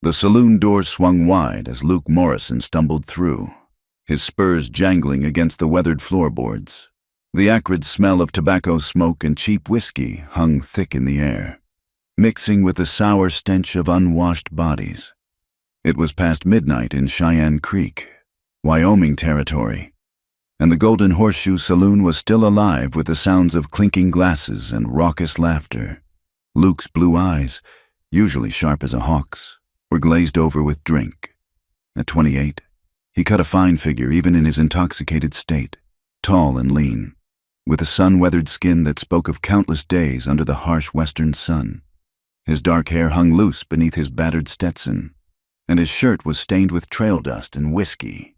The saloon door swung wide as Luke Morrison stumbled through, his spurs jangling against the weathered floorboards. The acrid smell of tobacco smoke and cheap whiskey hung thick in the air, mixing with the sour stench of unwashed bodies. It was past midnight in Cheyenne Creek, Wyoming territory, and the Golden Horseshoe Saloon was still alive with the sounds of clinking glasses and raucous laughter. Luke's blue eyes, usually sharp as a hawk's, were glazed over with drink. At 28, he cut a fine figure even in his intoxicated state, tall and lean, with a sun-weathered skin that spoke of countless days under the harsh western sun. His dark hair hung loose beneath his battered Stetson, and his shirt was stained with trail dust and whiskey.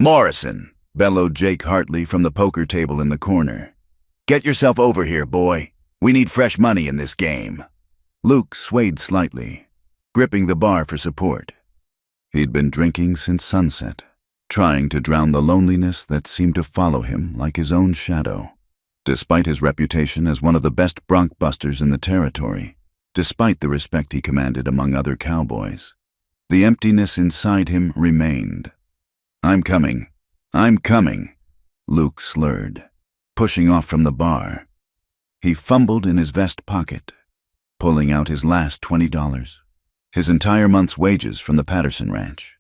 "Morrison," bellowed Jake Hartley from the poker table in the corner. "Get yourself over here, boy. We need fresh money in this game." Luke swayed slightly, gripping the bar for support. He'd been drinking since sunset, trying to drown the loneliness that seemed to follow him like his own shadow. Despite his reputation as one of the best bronc busters in the territory, despite the respect he commanded among other cowboys, the emptiness inside him remained. I'm coming," Luke slurred, pushing off from the bar. He fumbled in his vest pocket, pulling out his last $20, his entire month's wages from the Patterson Ranch.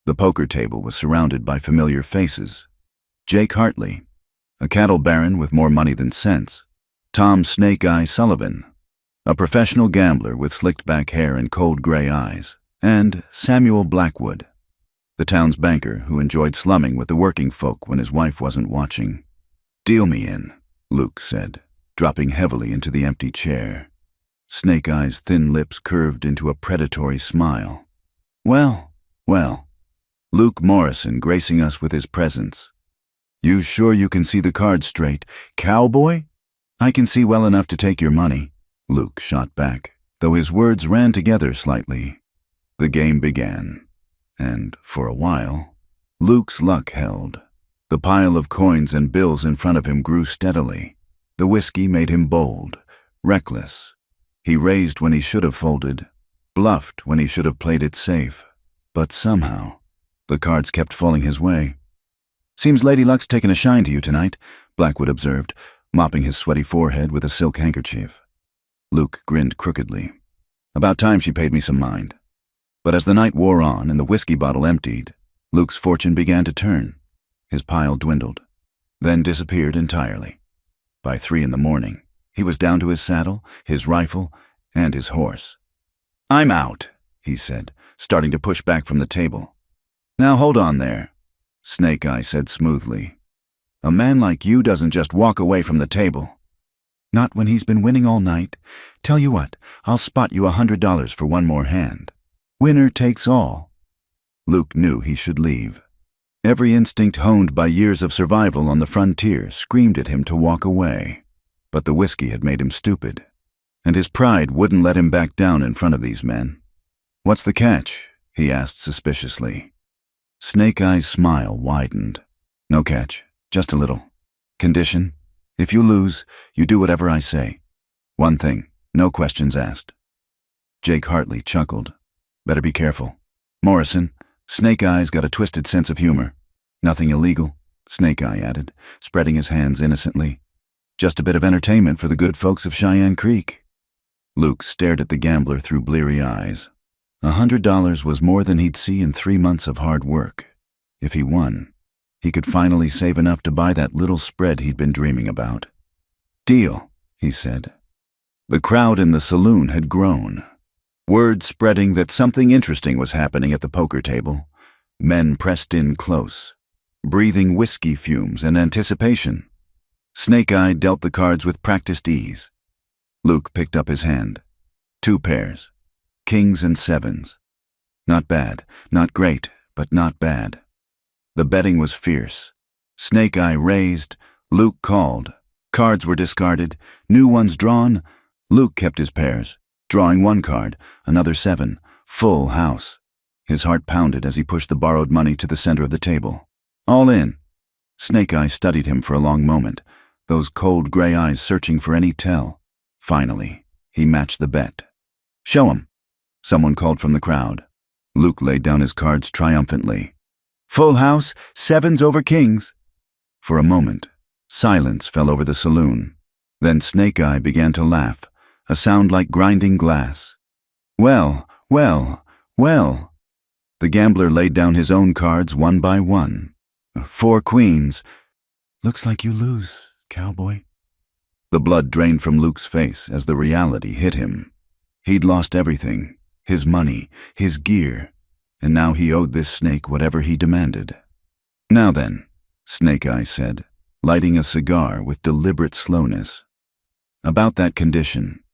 The poker table was surrounded by familiar faces. Jake Hartley, a cattle baron with more money than sense; Tom Snake Eye Sullivan, a professional gambler with slicked-back hair and cold gray eyes; and Samuel Blackwood, the town's banker who enjoyed slumming with the working folk when his wife wasn't watching. "Deal me in," Luke said, dropping heavily into the empty chair. Snake Eye's thin lips curved into a predatory smile. Well, Luke Morrison gracing us with his presence. "You sure you can see the cards straight, cowboy?" "I can see well enough to take your money," Luke shot back, though his words ran together slightly. The game began, and for a while, Luke's luck held. The pile of coins and bills in front of him grew steadily. The whiskey made him bold, reckless. He raised when he should have folded, bluffed when he should have played it safe. But somehow, the cards kept falling his way. "Seems Lady Luck's taken a shine to you tonight," Blackwood observed, mopping his sweaty forehead with a silk handkerchief. Luke grinned crookedly. "About time she paid me some mind." But as the night wore on and the whiskey bottle emptied, Luke's fortune began to turn. His pile dwindled, then disappeared entirely. By 3 in the morning, he was down to his saddle, his rifle, and his horse. "I'm out," he said, starting to push back from the table. "Now hold on there," Snake Eye said smoothly. "A man like you doesn't just walk away from the table." "Not when he's been winning all night. Tell you what, I'll spot you $100 for one more hand. Winner takes all." Luke knew he should leave. Every instinct honed by years of survival on the frontier screamed at him to walk away. But the whiskey had made him stupid, and his pride wouldn't let him back down in front of these men. "What's the catch?" he asked suspiciously. Snake Eye's smile widened. "No catch, just a little. Condition: if you lose, you do whatever I say. One thing, no questions asked." Jake Hartley chuckled. "Better be careful. Morrison, Snake Eye's got a twisted sense of humor. Nothing illegal," Snake Eye added, spreading his hands innocently. "Just a bit of entertainment for the good folks of Cheyenne Creek." Luke stared at the gambler through bleary eyes. $100 was more than he'd see in 3 months of hard work. If he won, he could finally save enough to buy that little spread he'd been dreaming about. "Deal," he said. The crowd in the saloon had grown. Word spreading that something interesting was happening at the poker table. Men pressed in close, breathing whiskey fumes and anticipation. Snake Eye dealt the cards with practiced ease. Luke picked up his hand. 2 pairs, kings and sevens. Not bad, not great, but not bad. The betting was fierce. Snake Eye raised, Luke called. Cards were discarded, new ones drawn. Luke kept his pairs, drawing 1 card, another 7, full house. His heart pounded as he pushed the borrowed money to the center of the table. "All in." Snake Eye studied him for a long moment, those cold gray eyes searching for any tell. Finally, he matched the bet. "Show 'em." Someone called from the crowd. Luke laid down his cards triumphantly. Full house, 7s over kings. For a moment, silence fell over the saloon. Then Snake Eye began to laugh, a sound like grinding glass. Well, well, well. The gambler laid down his own cards one by one. 4 queens. Looks like you lose, Cowboy. The blood drained from Luke's face as the reality hit him. He'd lost everything, his money, his gear, and now he owed this snake whatever he demanded. Now then, Snake Eye said, lighting a cigar with deliberate slowness. About that condition.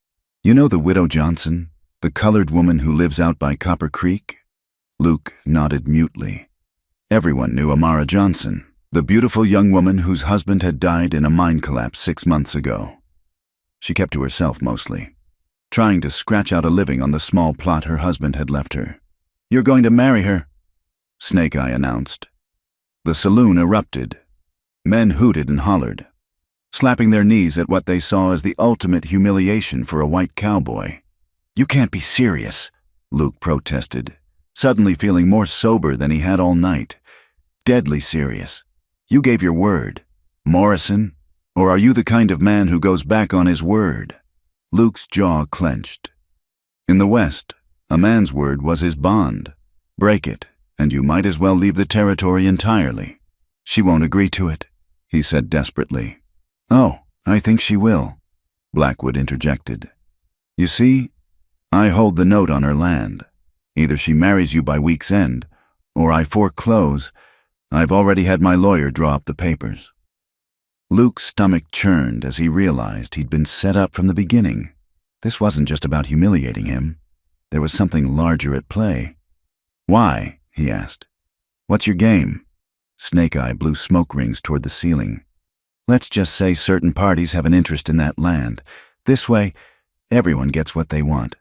You know the Widow Johnson, the colored woman who lives out by Copper Creek? Luke nodded mutely. Everyone knew Amara Johnson, the beautiful young woman whose husband had died in a mine collapse 6 months ago. She kept to herself mostly, trying to scratch out a living on the small plot her husband had left her. You're going to marry her, Snake Eye announced. The saloon erupted. Men hooted and hollered, slapping their knees at what they saw as the ultimate humiliation for a white cowboy. You can't be serious, Luke protested, suddenly feeling more sober than he had all night. Deadly serious. You gave your word, Morrison, or are you the kind of man who goes back on his word? Luke's jaw clenched. In the West, a man's word was his bond. Break it, and you might as well leave the territory entirely. She won't agree to it, he said desperately. Oh, I think she will, Blackwood interjected. You see, I hold the note on her land. Either she marries you by week's end, or I foreclose. I've already had my lawyer draw up the papers. Luke's stomach churned as he realized he'd been set up from the beginning. This wasn't just about humiliating him. There was something larger at play. Why? He asked. What's your game? Snake Eye blew smoke rings toward the ceiling. Let's just say certain parties have an interest in that land. This way, everyone gets what they want.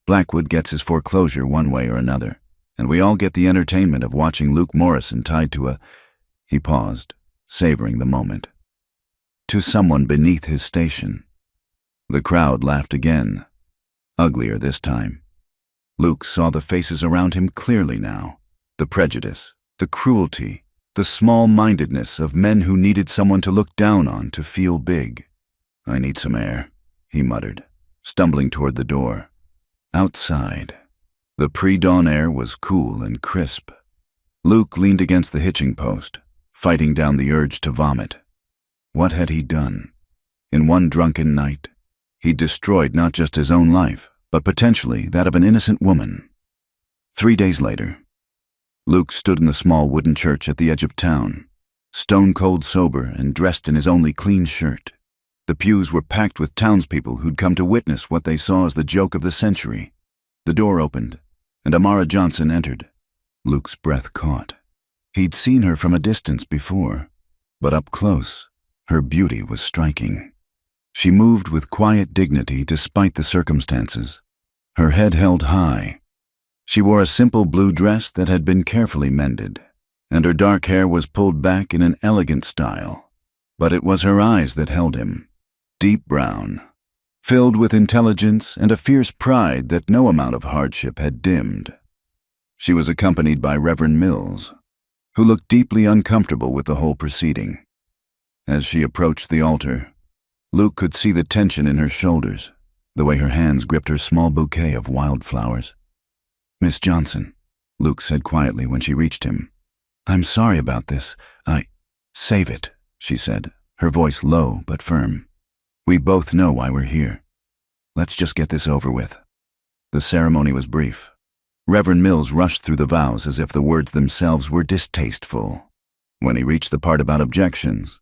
Blackwood gets his foreclosure one way or another, and we all get the entertainment of watching Luke Morrison tied to a... He paused, savoring the moment. To someone beneath his station. The crowd laughed again, uglier this time. Luke saw the faces around him clearly now. The prejudice, the cruelty, the small-mindedness of men who needed someone to look down on to feel big. I need some air, he muttered, stumbling toward the door. Outside, the pre-dawn air was cool and crisp. Luke leaned against the hitching post, fighting down the urge to vomit. What had he done? In one drunken night, he'd destroyed not just his own life, but potentially that of an innocent woman. 3 days later, Luke stood in the small wooden church at the edge of town, stone-cold sober and dressed in his only clean shirt. The pews were packed with townspeople who'd come to witness what they saw as the joke of the century. The door opened, and Amara Johnson entered. Luke's breath caught. He'd seen her from a distance before, but up close, her beauty was striking. She moved with quiet dignity despite the circumstances, her head held high. She wore a simple blue dress that had been carefully mended, and her dark hair was pulled back in an elegant style. But it was her eyes that held him, deep brown, filled with intelligence and a fierce pride that no amount of hardship had dimmed. She was accompanied by Reverend Mills, who looked deeply uncomfortable with the whole proceeding. As she approached the altar, Luke could see the tension in her shoulders, the way her hands gripped her small bouquet of wildflowers. Miss Johnson, Luke said quietly when she reached him. I'm sorry about this. Save it, she said, her voice low but firm. We both know why we're here. Let's just get this over with. The ceremony was brief. Reverend Mills rushed through the vows as if the words themselves were distasteful. When he reached the part about objections,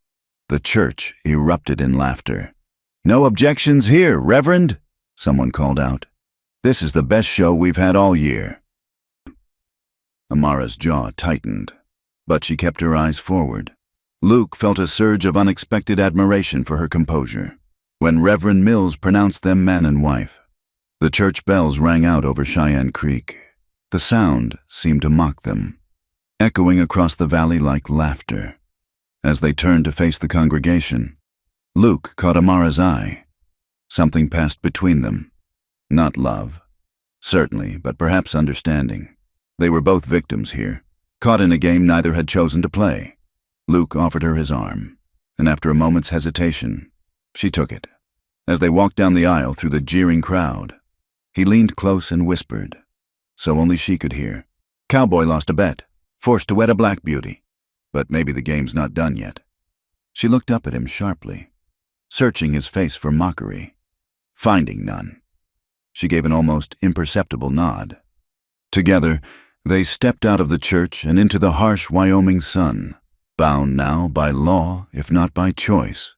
the church erupted in laughter. No objections here, Reverend, someone called out. This is the best show we've had all year. Amara's jaw tightened, but she kept her eyes forward. Luke felt a surge of unexpected admiration for her composure. When Reverend Mills pronounced them man and wife, the church bells rang out over Cheyenne Creek. The sound seemed to mock them, echoing across the valley like laughter. As they turned to face the congregation, Luke caught Amara's eye. Something passed between them. Not love, Certainly, but perhaps understanding. They were both victims here, caught in a game neither had chosen to play. Luke offered her his arm, and after a moment's hesitation, she took it. As they walked down the aisle through the jeering crowd, he leaned close and whispered, so only she could hear. Cowboy lost a bet, forced to wed a black beauty. But maybe the game's not done yet. She looked up at him sharply, searching his face for mockery, finding none. She gave an almost imperceptible nod. Together, they stepped out of the church and into the harsh Wyoming sun, bound now by law, if not by choice,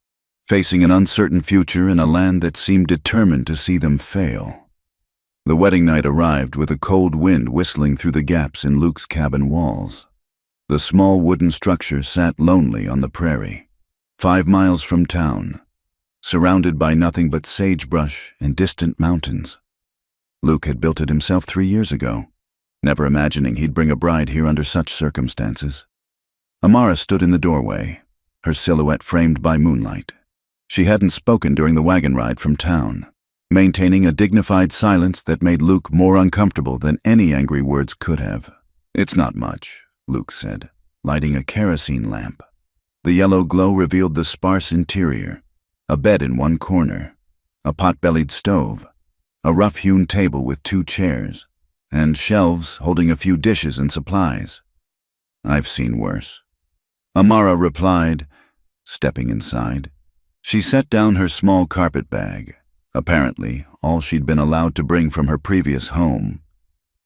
facing an uncertain future in a land that seemed determined to see them fail. The wedding night arrived with a cold wind whistling through the gaps in Luke's cabin walls. The small wooden structure sat lonely on the prairie, 5 miles from town, surrounded by nothing but sagebrush and distant mountains. Luke had built it himself 3 years ago, never imagining he'd bring a bride here under such circumstances. Amara stood in the doorway, her silhouette framed by moonlight. She hadn't spoken during the wagon ride from town, maintaining a dignified silence that made Luke more uncomfortable than any angry words could have. "It's not much," Luke said, lighting a kerosene lamp. The yellow glow revealed the sparse interior, a bed in one corner, a pot-bellied stove, a rough-hewn table with 2 chairs, and shelves holding a few dishes and supplies. "I've seen worse," Amara replied, stepping inside. She set down her small carpet bag, apparently all she'd been allowed to bring from her previous home.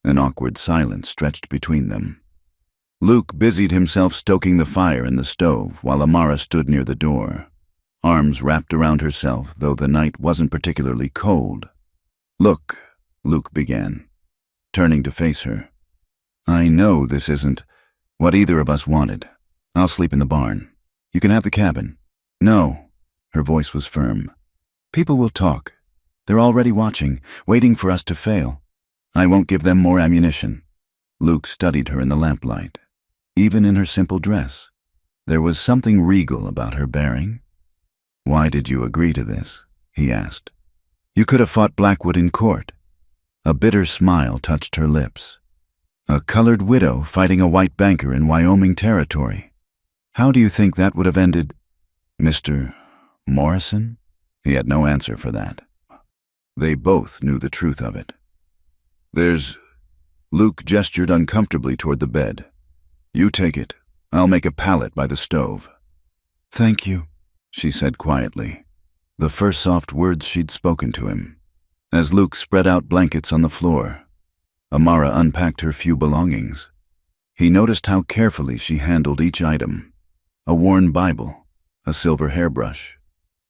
An awkward silence stretched between them. Luke busied himself stoking the fire in the stove while Amara stood near the door, arms wrapped around herself, though the night wasn't particularly cold. "Look," Luke began, turning to face her. "I know this isn't what either of us wanted. I'll sleep in the barn. You can have the cabin." "No," her voice was firm. "People will talk. They're already watching, waiting for us to fail. I won't give them more ammunition." Luke studied her in the lamplight. Even in her simple dress, there was something regal about her bearing. "Why did you agree to this?" he asked. "You could have fought Blackwood in court." A bitter smile touched her lips. "A colored widow fighting a white banker in Wyoming territory. How do you think that would have ended?" "Mr. Morrison?" He had no answer for that. They both knew the truth of it. Luke gestured uncomfortably toward the bed. "You take it. I'll make a pallet by the stove." "Thank you," she said quietly, the first soft words she'd spoken to him. As Luke spread out blankets on the floor, Amara unpacked her few belongings. He noticed how carefully she handled each item: a worn Bible, a silver hairbrush,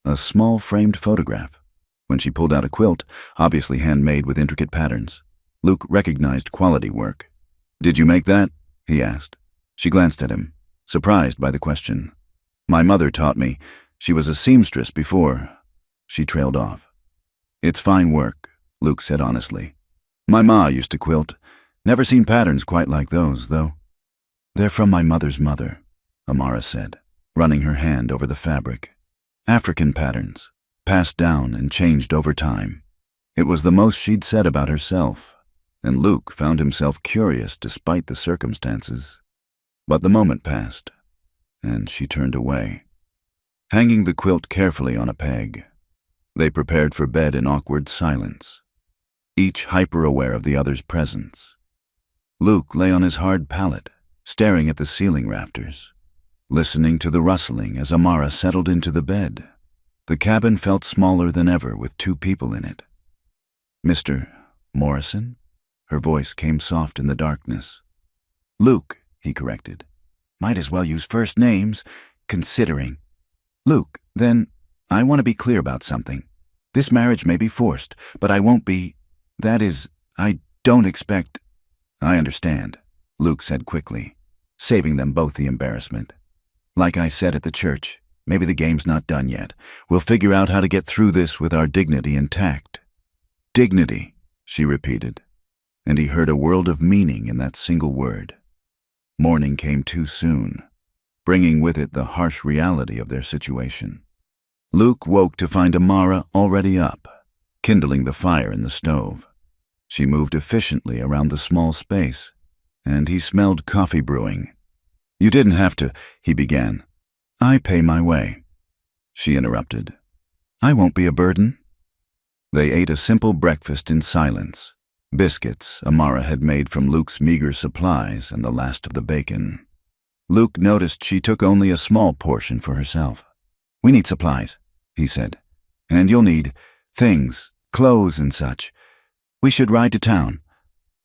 a small framed photograph. When she pulled out a quilt, obviously handmade with intricate patterns, Luke recognized quality work. "Did you make that?" he asked. She glanced at him, surprised by the question. "My mother taught me. She was a seamstress before." She trailed off. "It's fine work," Luke said honestly. "My ma used to quilt. Never seen patterns quite like those, though." "They're from my mother's mother," Amara said, running her hand over the fabric. "African patterns, passed down and changed over time." It was the most she'd said about herself, and Luke found himself curious despite the circumstances. But the moment passed, and she turned away. Hanging the quilt carefully on a peg, they prepared for bed in awkward silence, each hyper-aware of the other's presence. Luke lay on his hard pallet, staring at the ceiling rafters, listening to the rustling as Amara settled into the bed. The cabin felt smaller than ever with 2 people in it. "Mr. Morrison?" Her voice came soft in the darkness. "Luke," he corrected. "Might as well use first names, considering." "Luke, then, I want to be clear about something. This marriage may be forced, but I won't be. That is, I don't expect." "I understand," Luke said quickly, saving them both the embarrassment. "Like I said at the church, maybe the game's not done yet. We'll figure out how to get through this with our dignity intact." "Dignity," she repeated, and he heard a world of meaning in that single word. Morning came too soon, bringing with it the harsh reality of their situation. Luke woke to find Amara already up, kindling the fire in the stove. She moved efficiently around the small space, and he smelled coffee brewing. "You didn't have to," he began. "I pay my way." She interrupted. "I won't be a burden." They ate a simple breakfast in silence. Biscuits Amara had made from Luke's meager supplies and the last of the bacon. Luke noticed she took only a small portion for herself. "We need supplies," he said. "And you'll need things, clothes and such. We should ride to town."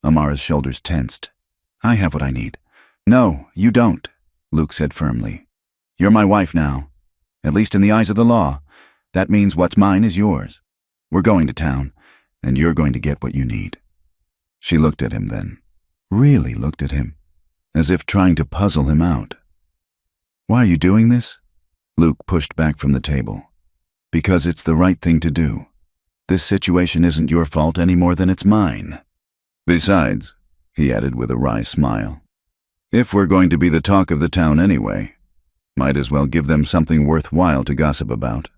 Amara's shoulders tensed. "I have what I need." "No, you don't," Luke said firmly. "You're my wife now. At least in the eyes of the law. That means what's mine is yours. We're going to town, and you're going to get what you need." She looked at him then, really looked at him, as if trying to puzzle him out. "Why are you doing this?" Luke pushed back from the table. "Because it's the right thing to do. This situation isn't your fault any more than it's mine. Besides," he added with a wry smile, "if we're going to be the talk of the town anyway, might as well give them something worthwhile to gossip about."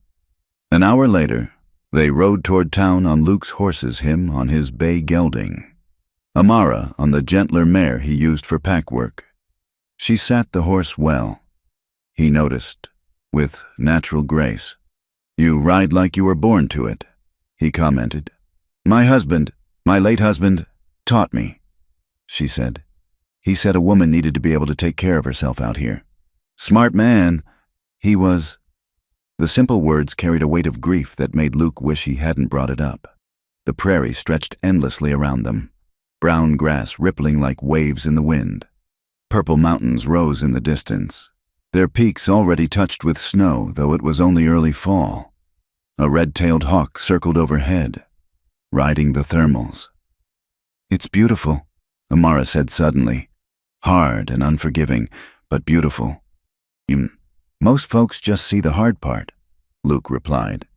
An hour later, they rode toward town on Luke's horses, him on his bay gelding, Amara on the gentler mare he used for pack work. She sat the horse well, he noticed, with natural grace. "You ride like you were born to it," he commented. My late husband, taught me," she said. "He said a woman needed to be able to take care of herself out here. Smart man, he was." The simple words carried a weight of grief that made Luke wish he hadn't brought it up. The prairie stretched endlessly around them, brown grass rippling like waves in the wind. Purple mountains rose in the distance, their peaks already touched with snow, though it was only early fall. A red-tailed hawk circled overhead, riding the thermals. "It's beautiful," Amara said suddenly, hard and unforgiving, but beautiful. "Most folks just see the hard part," Luke replied.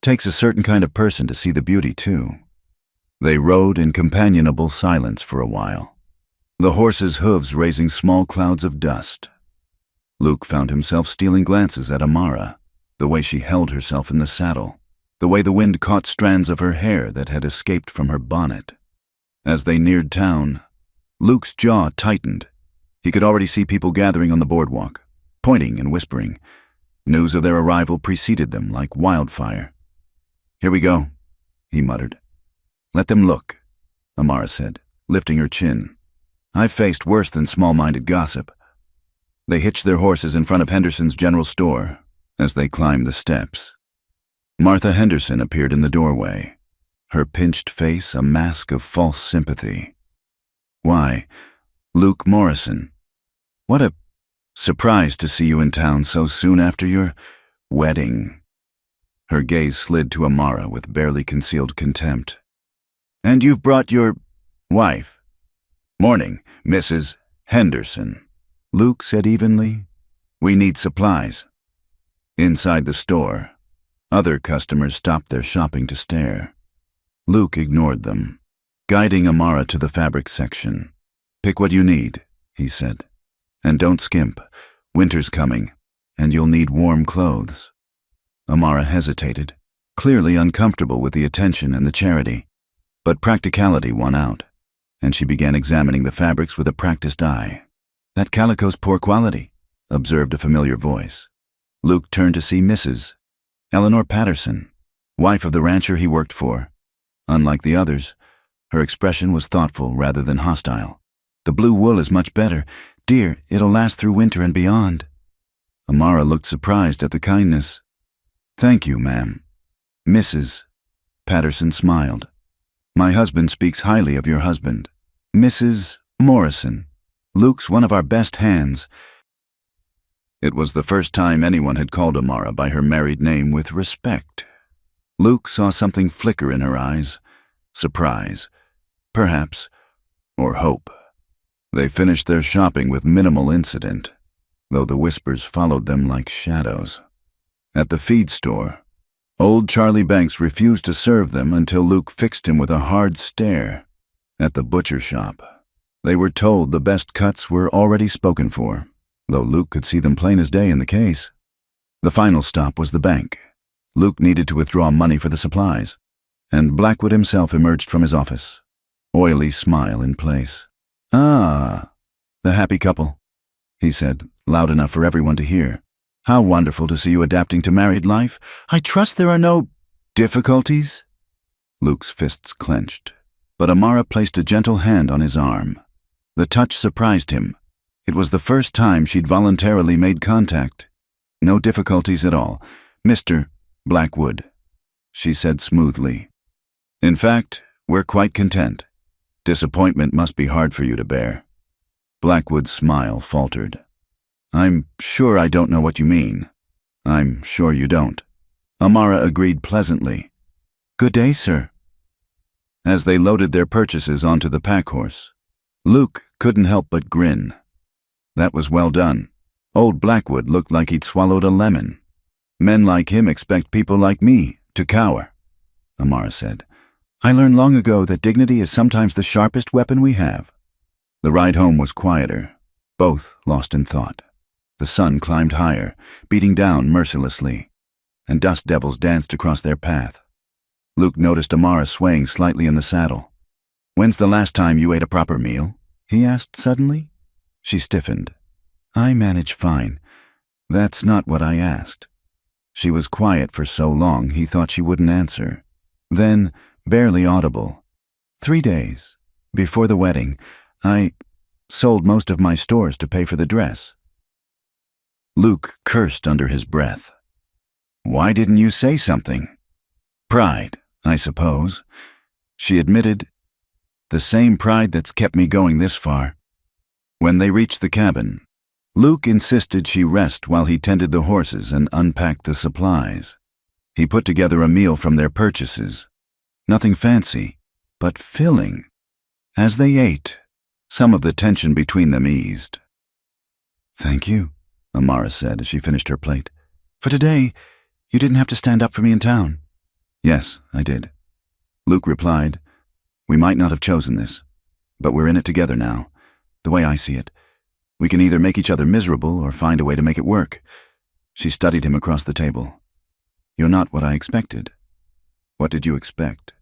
"Takes a certain kind of person to see the beauty, too." They rode in companionable silence for a while, the horses' hooves raising small clouds of dust. Luke found himself stealing glances at Amara, the way she held herself in the saddle, the way the wind caught strands of her hair that had escaped from her bonnet. As they neared town, Luke's jaw tightened. He could already see people gathering on the boardwalk, pointing and whispering. News of their arrival preceded them like wildfire. "Here we go," he muttered. "Let them look," Amara said, lifting her chin. "I've faced worse than small-minded gossip." They hitched their horses in front of Henderson's general store as they climbed the steps. Martha Henderson appeared in the doorway, her pinched face a mask of false sympathy. "Why, Luke Morrison. What a surprise to see you in town so soon after your wedding." Her gaze slid to Amara with barely concealed contempt. "And you've brought your wife." "Morning, Mrs. Henderson," Luke said evenly. "We need supplies." Inside the store, other customers stopped their shopping to stare. Luke ignored them, guiding Amara to the fabric section. "Pick what you need," he said. "And don't skimp. Winter's coming, and you'll need warm clothes." Amara hesitated, clearly uncomfortable with the attention and the charity. But practicality won out, and she began examining the fabrics with a practiced eye. "That calico's poor quality," observed a familiar voice. Luke turned to see Mrs. Eleanor Patterson, wife of the rancher he worked for. Unlike the others, her expression was thoughtful rather than hostile. "The blue wool is much better. Dear, it'll last through winter and beyond." Amara looked surprised at the kindness. "Thank you, ma'am." Mrs. Patterson smiled. "My husband speaks highly of your husband. Mrs. Morrison. Luke's one of our best hands." It was the first time anyone had called Amara by her married name with respect. Luke saw something flicker in her eyes. Surprise, perhaps, or hope. They finished their shopping with minimal incident, though the whispers followed them like shadows. At the feed store, old Charlie Banks refused to serve them until Luke fixed him with a hard stare. At the butcher shop, they were told the best cuts were already spoken for, though Luke could see them plain as day in the case. The final stop was the bank. Luke needed to withdraw money for the supplies, and Blackwood himself emerged from his office. oily smile in place. "Ah, the happy couple," he said, loud enough for everyone to hear. "How wonderful to see you adapting to married life. I trust there are no difficulties?" Luke's fists clenched, but Amara placed a gentle hand on his arm. The touch surprised him. It was the first time she'd voluntarily made contact. "No difficulties at all, Mr. Blackwood," she said smoothly. "In fact, we're quite content. Disappointment must be hard for you to bear." Blackwood's smile faltered. "I'm sure I don't know what you mean." "I'm sure you don't." Amara agreed pleasantly. "Good day, sir." As they loaded their purchases onto the pack horse, Luke couldn't help but grin. That was well done. Old Blackwood looked like he'd swallowed a lemon. "Men like him expect people like me to cower," Amara said. "I learned long ago that dignity is sometimes the sharpest weapon we have." The ride home was quieter, both lost in thought. The sun climbed higher, beating down mercilessly, and dust devils danced across their path. Luke noticed Amara swaying slightly in the saddle. "When's the last time you ate a proper meal?" he asked suddenly. She stiffened. "I manage fine. That's not what I asked." She was quiet for so long he thought she wouldn't answer. Then, barely audible, 3 days. Before the wedding, I sold most of my stores to pay for the dress." Luke cursed under his breath. "Why didn't you say something?" "Pride, I suppose," she admitted. "The same pride that's kept me going this far." When they reached the cabin, Luke insisted she rest while he tended the horses and unpacked the supplies. He put together a meal from their purchases. Nothing fancy, but filling. As they ate, some of the tension between them eased. "Thank you," Amara said as she finished her plate. "For today, you didn't have to stand up for me in town." "Yes, I did." Luke replied, "We might not have chosen this, but we're in it together now. The way I see it, we can either make each other miserable or find a way to make it work." She studied him across the table. "You're not what I expected." "What did you expect?"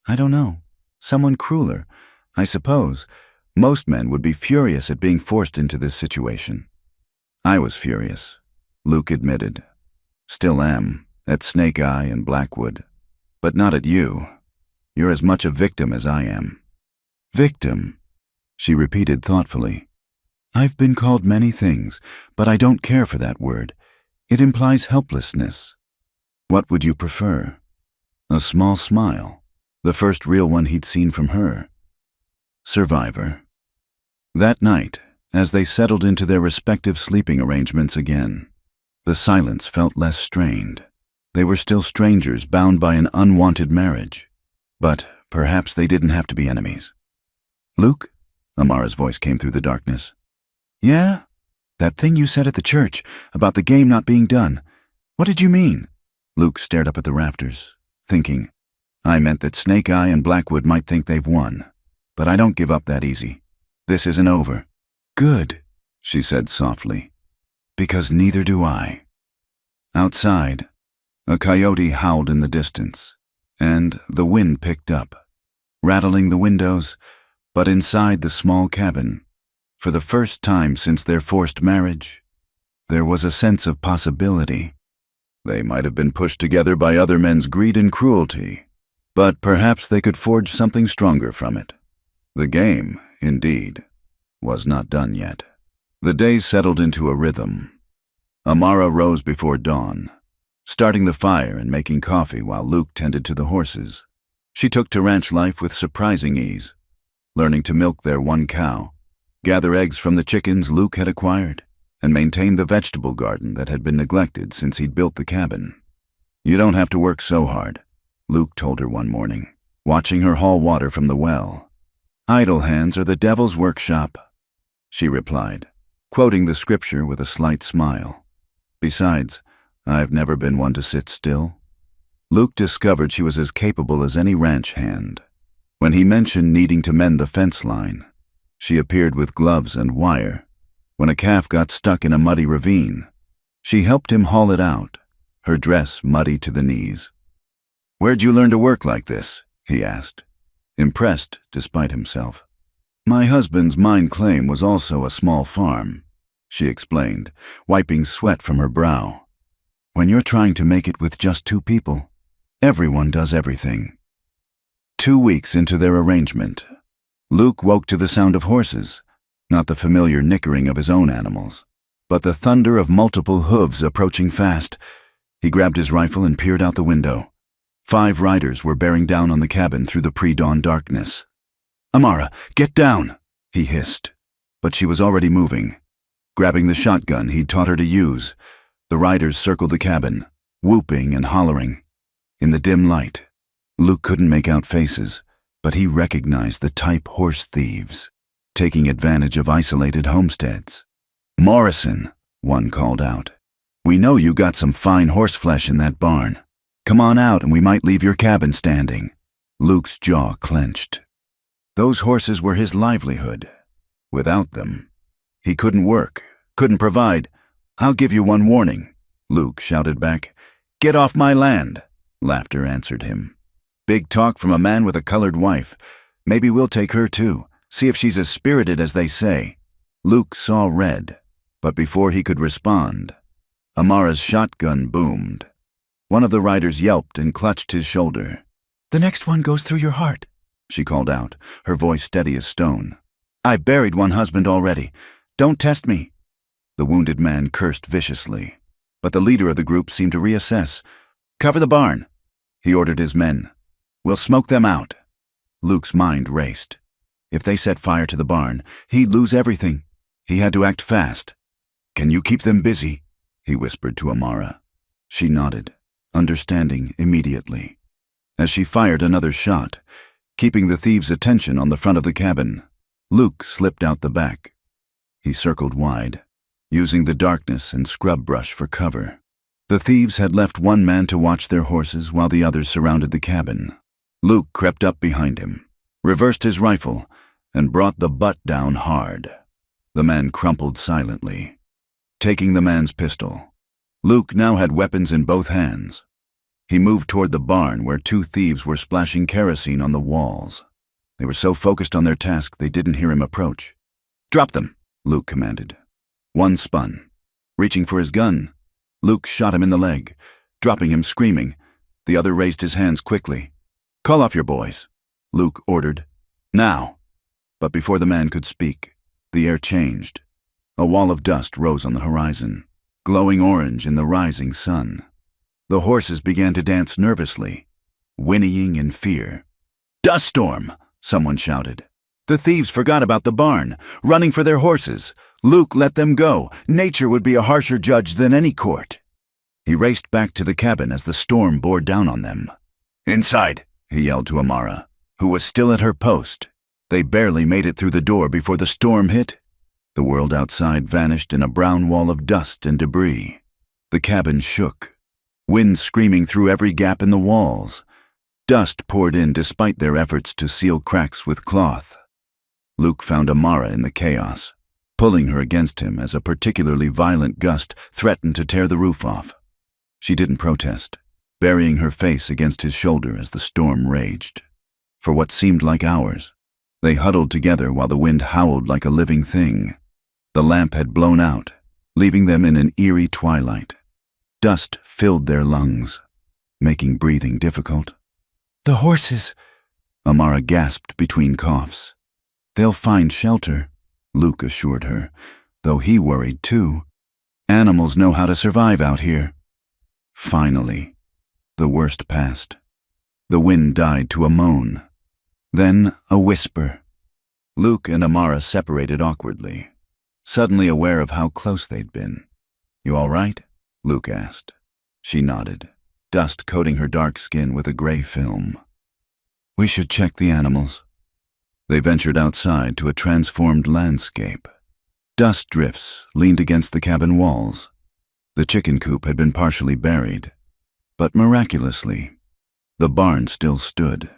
"I don't know. Someone crueler, I suppose. Most men would be furious at being forced into this situation." "I was furious," Luke admitted. "Still am, at Snake Eye and Blackwood. But not at you. You're as much a victim as I am." "Victim," she repeated thoughtfully. "I've been called many things, but I don't care for that word. It implies helplessness." "What would you prefer?" A small smile, the first real one he'd seen from her. "Survivor." That night, as they settled into their respective sleeping arrangements again, the silence felt less strained. They were still strangers bound by an unwanted marriage, but perhaps they didn't have to be enemies. "Luke?" Amara's voice came through the darkness. "Yeah? That thing you said at the church about the game not being done. What did you mean?" Luke stared up at the rafters, thinking, "I meant that Snake Eye and Blackwood might think they've won, but I don't give up that easy. This isn't over." "Good," she said softly, "because neither do I." Outside, a coyote howled in the distance, and the wind picked up, rattling the windows, but inside the small cabin, for the first time since their forced marriage, there was a sense of possibility. They might have been pushed together by other men's greed and cruelty, but perhaps they could forge something stronger from it. The game, indeed, was not done yet. The days settled into a rhythm. Amara rose before dawn, starting the fire and making coffee while Luke tended to the horses. She took to ranch life with surprising ease, learning to milk their one cow, gather eggs from the chickens Luke had acquired, and maintain the vegetable garden that had been neglected since he'd built the cabin. "You don't have to work so hard," Luke told her one morning, watching her haul water from the well. "Idle hands are the devil's workshop," she replied, quoting the scripture with a slight smile. "Besides, I've never been one to sit still." Luke discovered she was as capable as any ranch hand. When he mentioned needing to mend the fence line, she appeared with gloves and wire. When a calf got stuck in a muddy ravine, she helped him haul it out, her dress muddy to the knees. "Where'd you learn to work like this?" he asked. impressed despite himself. "My husband's mine claim was also a small farm," she explained, wiping sweat from her brow. "When you're trying to make it with just 2 people, everyone does everything." 2 weeks into their arrangement, Luke woke to the sound of horses, not the familiar nickering of his own animals, but the thunder of multiple hooves approaching fast. He grabbed his rifle and peered out the window. 5 riders were bearing down on the cabin through the pre-dawn darkness. "Amara, get down!" he hissed, but she was already moving. Grabbing the shotgun he'd taught her to use, the riders circled the cabin, whooping and hollering. In the dim light, Luke couldn't make out faces, but he recognized the type horse thieves, taking advantage of isolated homesteads. "Morrison," one called out, "we know you got some fine horse flesh in that barn. Come on out and we might leave your cabin standing." Luke's jaw clenched. Those horses were his livelihood. Without them, he couldn't work, couldn't provide. "I'll give you one warning," Luke shouted back. "Get off my land." Laughter answered him. "Big talk from a man with a colored wife. Maybe we'll take her too, see if she's as spirited as they say." Luke saw red, but before he could respond, Amara's shotgun boomed. One of the riders yelped and clutched his shoulder. "The next one goes through your heart," she called out, her voice steady as stone. "I buried one husband already. Don't test me." The wounded man cursed viciously, but the leader of the group seemed to reassess. "Cover the barn," he ordered his men. "We'll smoke them out." Luke's mind raced. If they set fire to the barn, he'd lose everything. He had to act fast. "Can you keep them busy?" he whispered to Amara. She nodded, understanding immediately. As she fired another shot, keeping the thieves' attention on the front of the cabin, Luke slipped out the back. He circled wide, using the darkness and scrub brush for cover. The thieves had left one man to watch their horses while the others surrounded the cabin. Luke crept up behind him, reversed his rifle, and brought the butt down hard. The man crumpled silently. Taking the man's pistol, Luke now had weapons in both hands. He moved toward the barn where 2 thieves were splashing kerosene on the walls. They were so focused on their task they didn't hear him approach. "Drop them," Luke commanded. One spun. Reaching for his gun, Luke shot him in the leg, dropping him screaming. The other raised his hands quickly. "Call off your boys," Luke ordered. "Now." But before the man could speak, the air changed. A wall of dust rose on the horizon, glowing orange in the rising sun. The horses began to dance nervously, whinnying in fear. "Dust storm!" someone shouted. The thieves forgot about the barn, running for their horses. Luke let them go. Nature would be a harsher judge than any court. He raced back to the cabin as the storm bore down on them. "Inside!" he yelled to Amara, who was still at her post. They barely made it through the door before the storm hit. The world outside vanished in a brown wall of dust and debris. The cabin shook, wind screaming through every gap in the walls. Dust poured in despite their efforts to seal cracks with cloth. Luke found Amara in the chaos, pulling her against him as a particularly violent gust threatened to tear the roof off. She didn't protest, burying her face against his shoulder as the storm raged. For what seemed like hours, they huddled together while the wind howled like a living thing. The lamp had blown out, leaving them in an eerie twilight. Dust filled their lungs, making breathing difficult. "The horses," Amara gasped between coughs. "They'll find shelter," Luke assured her, though he worried too. Animals know how to survive out here. Finally, the worst passed. The wind died to a moan, then a whisper. Luke and Amara separated awkwardly, suddenly aware of how close they'd been. "You all right?" Luke asked. She nodded, dust coating her dark skin with a gray film. "We should check the animals." They ventured outside to a transformed landscape. Dust drifts leaned against the cabin walls. The chicken coop had been partially buried, but miraculously, the barn still stood.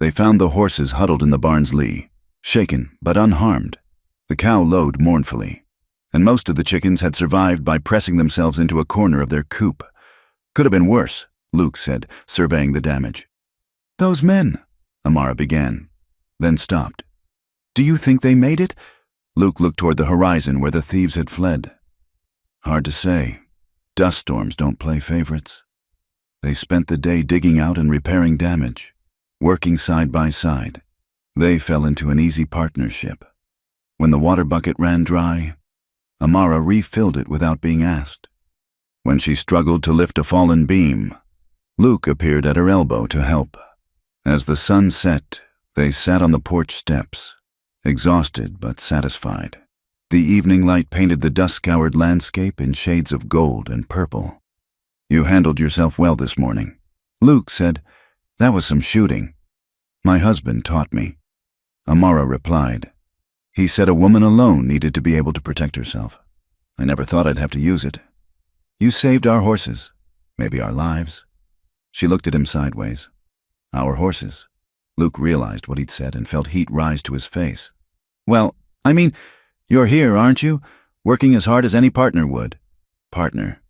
They found the horses huddled in the barn's lee, shaken but unharmed. The cow lowed mournfully, and most of the chickens had survived by pressing themselves into a corner of their coop. "Could have been worse," Luke said, surveying the damage. "Those men," Amara began, then stopped. "Do you think they made it?" Luke looked toward the horizon where the thieves had fled. "Hard to say. Dust storms don't play favorites." They spent the day digging out and repairing damage, working side by side. They fell into an easy partnership. When the water bucket ran dry, Amara refilled it without being asked. When she struggled to lift a fallen beam, Luke appeared at her elbow to help. As the sun set, they sat on the porch steps, exhausted but satisfied. The evening light painted the dust-scoured landscape in shades of gold and purple. "You handled yourself well this morning," Luke said. "That was some shooting." "My husband taught me," Amara replied. "He said a woman alone needed to be able to protect herself. I never thought I'd have to use it. You saved our horses, maybe our lives." She looked at him sideways. "Our horses?" Luke realized what he'd said and felt heat rise to his face. "Well, I mean, you're here, aren't you? Working as hard as any partner would." "Partner,"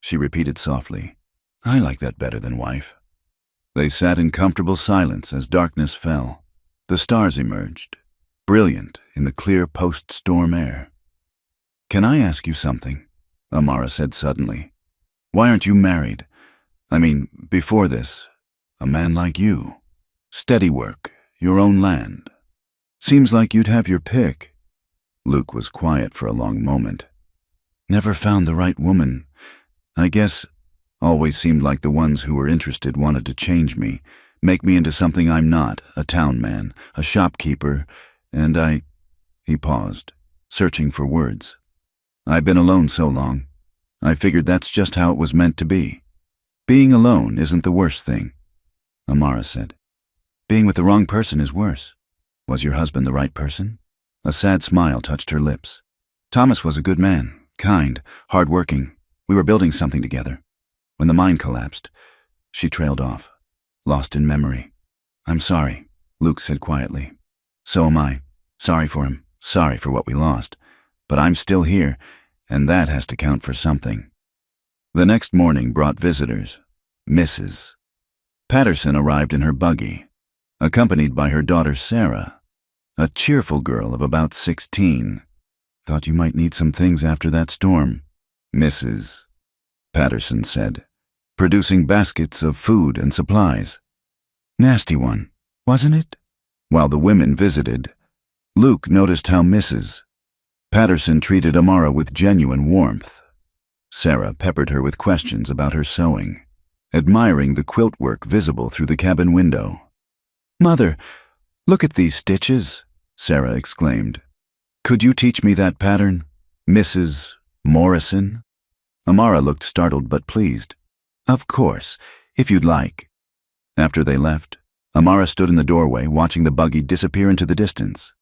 she repeated softly. "I like that better than wife." They sat in comfortable silence as darkness fell. The stars emerged, brilliant in the clear post-storm air. "Can I ask you something?" Amara said suddenly. "Why aren't you married? I mean, before this, a man like you. Steady work, your own land. Seems like you'd have your pick." Luke was quiet for a long moment. "Never found the right woman. I guess always seemed like the ones who were interested wanted to change me, make me into something I'm not, a town man, a shopkeeper, and He paused, searching for words. "I've been alone so long. I figured that's just how it was meant to be. Being alone isn't the worst thing," Amara said. "Being with the wrong person is worse. Was your husband the right person?" A sad smile touched her lips. "Thomas was a good man, kind, hard-working. We were building something together. When the mine collapsed," she trailed off, lost in memory. "I'm sorry," Luke said quietly. "So am I. Sorry for him, sorry for what we lost. But I'm still here, and that has to count for something." The next morning brought visitors. Mrs. Patterson arrived in her buggy, accompanied by her daughter Sarah, a cheerful girl of about 16. "Thought you might need some things after that storm," Mrs. Patterson said, producing baskets of food and supplies. "Nasty one, wasn't it?" While the women visited, Luke noticed how Mrs. Patterson treated Amara with genuine warmth. Sarah peppered her with questions about her sewing, admiring the quilt work visible through the cabin window. "Mother, look at these stitches," Sarah exclaimed. "Could you teach me that pattern, Mrs. Morrison?" Amara looked startled but pleased. "Of course, if you'd like." After they left, Amara stood in the doorway watching the buggy disappear into the distance.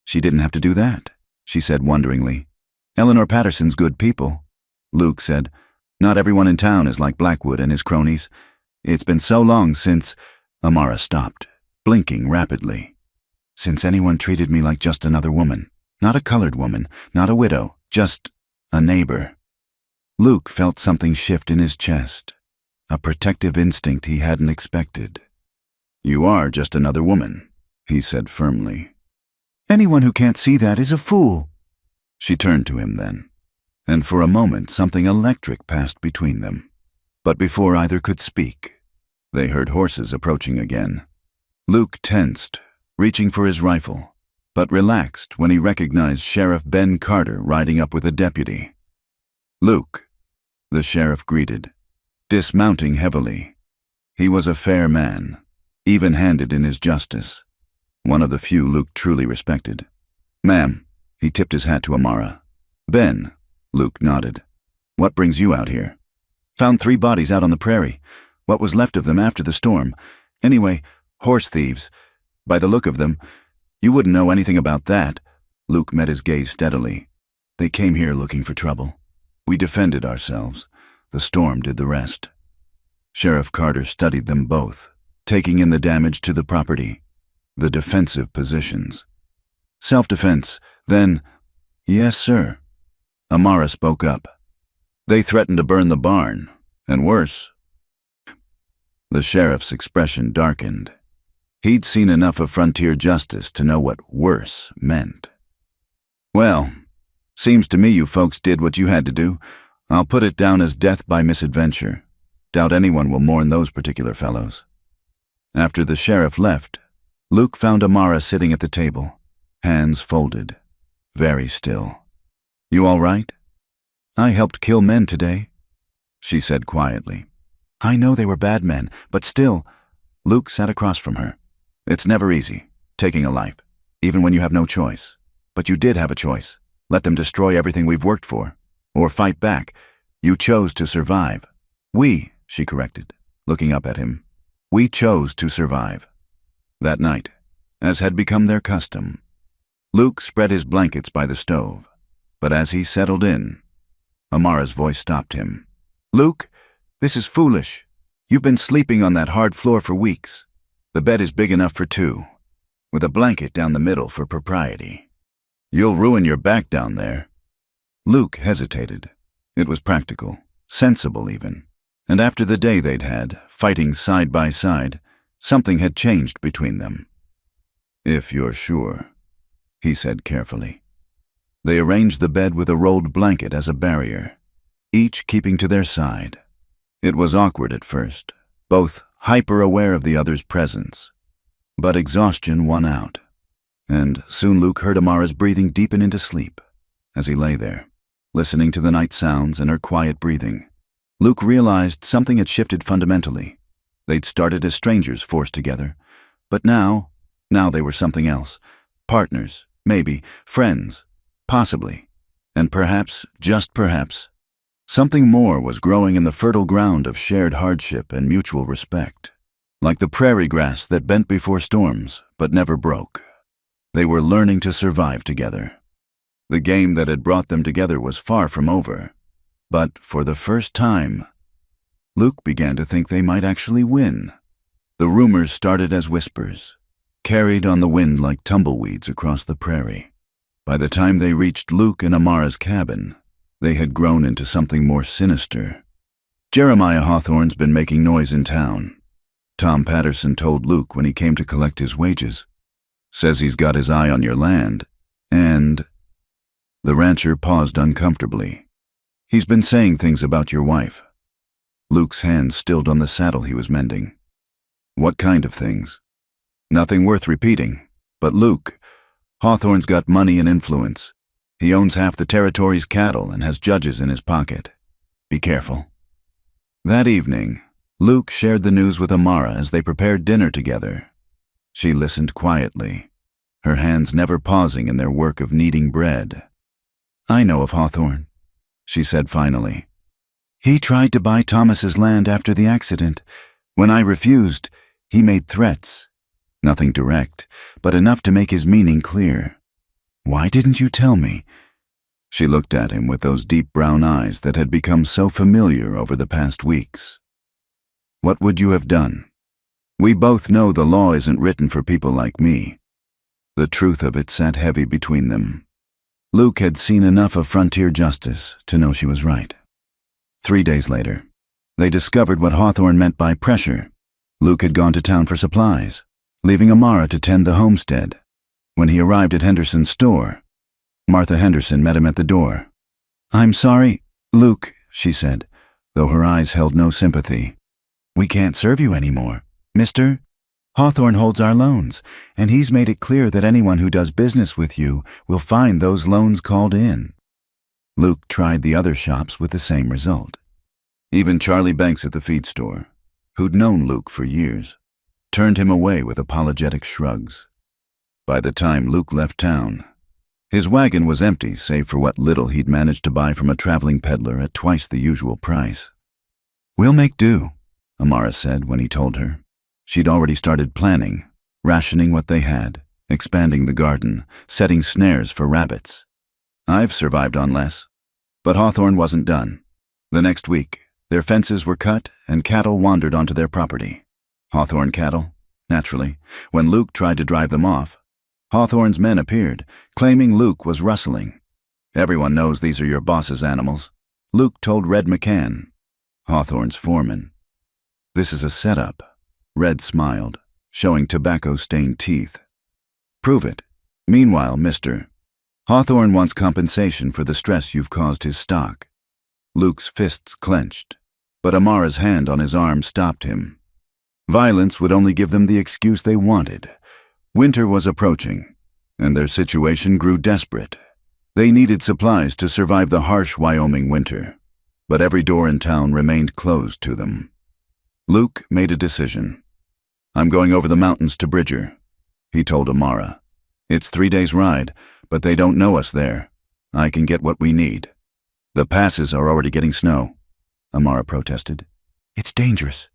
"She didn't have to do that," she said wonderingly. "Eleanor Patterson's good people." Luke said, "Not everyone in town is like Blackwood and his cronies. It's been so long since—" Amara stopped, blinking rapidly. "Since anyone treated me like just another woman. Not a colored woman, not a widow, just a neighbor." Luke felt something shift in his chest, a protective instinct he hadn't expected. "You are just another woman," he said firmly. "Anyone who can't see that is a fool." She turned to him then, and for a moment something electric passed between them. But before either could speak, they heard horses approaching again. Luke tensed, reaching for his rifle, but relaxed when he recognized Sheriff Ben Carter riding up with a deputy. "Luke," the sheriff greeted, dismounting heavily. He was a fair man, even-handed in his justice, one of the few Luke truly respected. "Ma'am," he tipped his hat to Amara. "Ben," Luke nodded. "What brings you out here?" "Found 3 bodies out on the prairie. What was left of them after the storm. Anyway, horse thieves. By the look of them, you wouldn't know anything about that." Luke met his gaze steadily. "They came here looking for trouble. We defended ourselves. The storm did the rest." Sheriff Carter studied them both, taking in the damage to the property, the defensive positions. "Self-defense, then—" "Yes, sir." Amara spoke up. "They threatened to burn the barn, and worse." The sheriff's expression darkened. He'd seen enough of frontier justice to know what worse meant. "Well, seems to me you folks did what you had to do. I'll put it down as death by misadventure. Doubt anyone will mourn those particular fellows." After the sheriff left, Luke found Amara sitting at the table, hands folded, very still. "You all right?" "I helped kill men today," she said quietly. "I know they were bad men, but still—" Luke sat across from her. "It's never easy, taking a life, even when you have no choice. But you did have a choice. Let them destroy everything we've worked for. Or fight back. You chose to survive." "We," she corrected, looking up at him. "We chose to survive." That night, as had become their custom, Luke spread his blankets by the stove. But as he settled in, Amara's voice stopped him. "Luke, this is foolish. You've been sleeping on that hard floor for weeks. The bed is big enough for two, with a blanket down the middle for propriety. You'll ruin your back down there." Luke hesitated. It was practical, sensible even. And after the day they'd had, fighting side by side, something had changed between them. "If you're sure," he said carefully. They arranged the bed with a rolled blanket as a barrier, each keeping to their side. It was awkward at first, both hyper-aware of the other's presence. But exhaustion won out, and soon Luke heard Amara's breathing deepen into sleep. As he lay there, listening to the night sounds and her quiet breathing, Luke realized something had shifted fundamentally. They'd started as strangers forced together, but now they were something else. Partners, maybe, friends, possibly, and perhaps, just perhaps, something more was growing in the fertile ground of shared hardship and mutual respect. Like the prairie grass that bent before storms, but never broke. They were learning to survive together. The game that had brought them together was far from over. But for the first time, Luke began to think they might actually win. The rumors started as whispers, carried on the wind like tumbleweeds across the prairie. By the time they reached Luke and Amara's cabin, they had grown into something more sinister. "Jeremiah Hawthorne's been making noise in town," Tom Patterson told Luke when he came to collect his wages. "Says he's got his eye on your land, and—" The rancher paused uncomfortably. "He's been saying things about your wife." Luke's hands stilled on the saddle he was mending. "What kind of things?" "Nothing worth repeating. But Luke, Hawthorne's got money and influence. He owns half the territory's cattle and has judges in his pocket. Be careful." That evening, Luke shared the news with Amara as they prepared dinner together. She listened quietly, her hands never pausing in their work of kneading bread. "I know of Hawthorne," she said finally. "He tried to buy Thomas's land after the accident. When I refused, he made threats. Nothing direct, but enough to make his meaning clear. Why didn't you tell me?" She looked at him with those deep brown eyes that had become so familiar over the past weeks. "What would you have done? We both know the law isn't written for people like me." The truth of it sat heavy between them. Luke had seen enough of frontier justice to know she was right. 3 days later, they discovered what Hawthorne meant by pressure. Luke had gone to town for supplies, leaving Amara to tend the homestead. When he arrived at Henderson's store, Martha Henderson met him at the door. "I'm sorry, Luke," she said, though her eyes held no sympathy. "We can't serve you anymore, mister. Hawthorne holds our loans, and he's made it clear that anyone who does business with you will find those loans called in." Luke tried the other shops with the same result. Even Charlie Banks at the feed store, who'd known Luke for years, turned him away with apologetic shrugs. By the time Luke left town, his wagon was empty save for what little he'd managed to buy from a traveling peddler at twice the usual price. "We'll make do," Amara said when he told her. She'd already started planning, rationing what they had, expanding the garden, setting snares for rabbits. "I've survived on less." But Hawthorne wasn't done. The next week, their fences were cut and cattle wandered onto their property. Hawthorne cattle, naturally. When Luke tried to drive them off, Hawthorne's men appeared, claiming Luke was rustling. "Everyone knows these are your boss's animals," Luke told Red McCann, Hawthorne's foreman. "This is a setup." Red smiled. showing tobacco-stained teeth. "Prove it. Meanwhile, Mr. Hawthorne wants compensation for the stress you've caused his stock." Luke's fists clenched, but Amara's hand on his arm stopped him. Violence would only give them the excuse they wanted. Winter was approaching, and their situation grew desperate. They needed supplies to survive the harsh Wyoming winter, but every door in town remained closed to them. Luke made a decision. "I'm going over the mountains to Bridger," he told Amara. "It's 3 days' ride, but they don't know us there. I can get what we need." "The passes are already getting snow," Amara protested. "It's dangerous.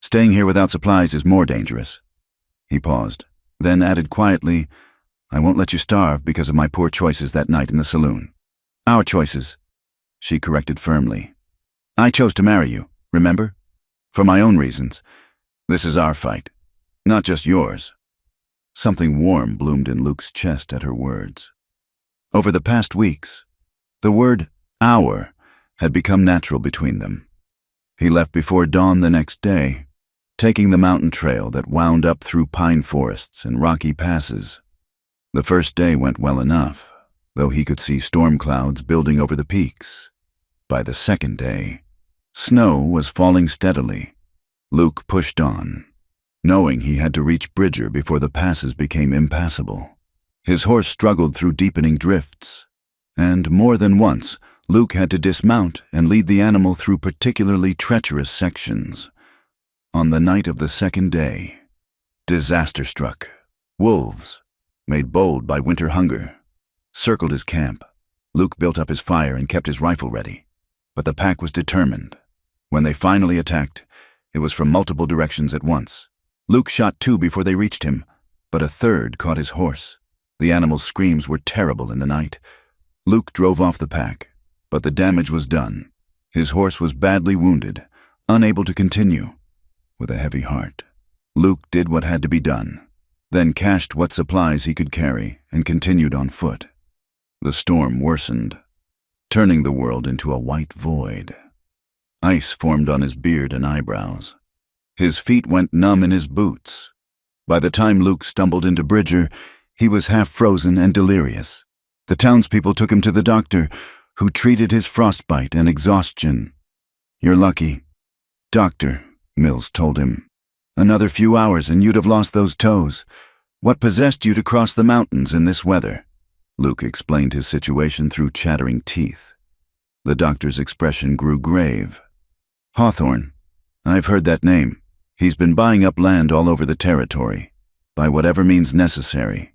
Staying here without supplies is more dangerous." He paused, then added quietly, "I won't let you starve because of my poor choices that night in the saloon." "Our choices," she corrected firmly. "I chose to marry you, remember? For my own reasons. This is our fight, not just yours." Something warm bloomed in Luke's chest at her words. Over the past weeks, the word "our" had become natural between them. He left before dawn the next day, taking the mountain trail that wound up through pine forests and rocky passes. The first day went well enough, though he could see storm clouds building over the peaks. By the second day, snow was falling steadily. Luke pushed on, knowing he had to reach Bridger before the passes became impassable. His horse struggled through deepening drifts, and more than once, Luke had to dismount and lead the animal through particularly treacherous sections. On the night of the second day, disaster struck. Wolves, made bold by winter hunger, circled his camp. Luke built up his fire and kept his rifle ready, but the pack was determined. When they finally attacked, it was from multiple directions at once. Luke shot 2 before they reached him, but a third caught his horse. The animal's screams were terrible in the night. Luke drove off the pack, but the damage was done. His horse was badly wounded, unable to continue. With a heavy heart, Luke did what had to be done, then cached what supplies he could carry and continued on foot. The storm worsened, turning the world into a white void. Ice formed on his beard and eyebrows. His feet went numb in his boots. By the time Luke stumbled into Bridger, he was half frozen and delirious. The townspeople took him to the doctor, who treated his frostbite and exhaustion. "You're lucky, Doctor," Mills told him. "Another few hours and you'd have lost those toes. What possessed you to cross the mountains in this weather?" Luke explained his situation through chattering teeth. The doctor's expression grew grave. "Hawthorne. I've heard that name. He's been buying up land all over the territory, by whatever means necessary.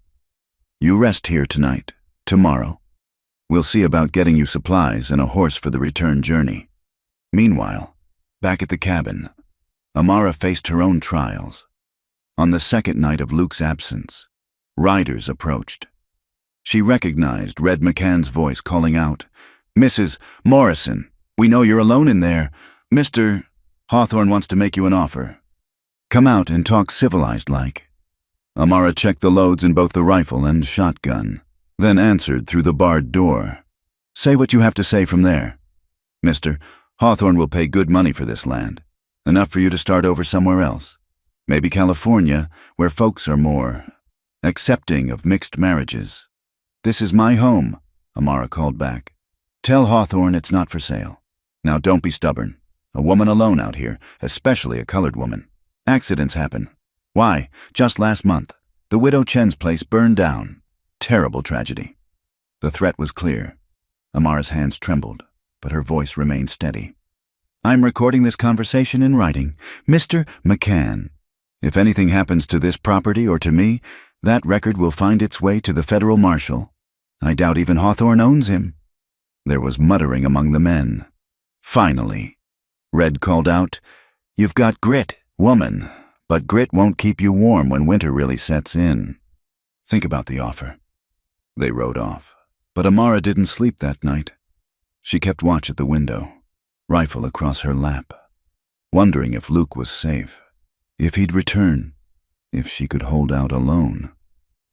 You rest here tonight. Tomorrow, we'll see about getting you supplies and a horse for the return journey." Meanwhile, back at the cabin, Amara faced her own trials. On the second night of Luke's absence, riders approached. She recognized Red McCann's voice calling out, "Mrs. Morrison, we know you're alone in there. Mr. Hawthorne wants to make you an offer. Come out and talk civilized-like." Amara checked the loads in both the rifle and shotgun, then answered through the barred door. "Say what you have to say from there. Mr. Hawthorne will pay good money for this land, enough for you to start over somewhere else. Maybe California, where folks are more accepting of mixed marriages." "This is my home," Amara called back. "Tell Hawthorne it's not for sale. Now don't be stubborn. A woman alone out here, especially a colored woman. Accidents happen. Why, just last month, the widow Chen's place burned down. Terrible tragedy." The threat was clear. Amara's hands trembled, but her voice remained steady. "I'm recording this conversation in writing. Mr. McCann, if anything happens to this property or to me, that record will find its way to the federal marshal. I doubt even Hawthorne owns him." There was muttering among the men. Finally, Red called out, "You've got grit, woman, but grit won't keep you warm when winter really sets in. Think about the offer." They rode off, but Amara didn't sleep that night. She kept watch at the window, rifle across her lap, wondering if Luke was safe, if he'd return, if she could hold out alone.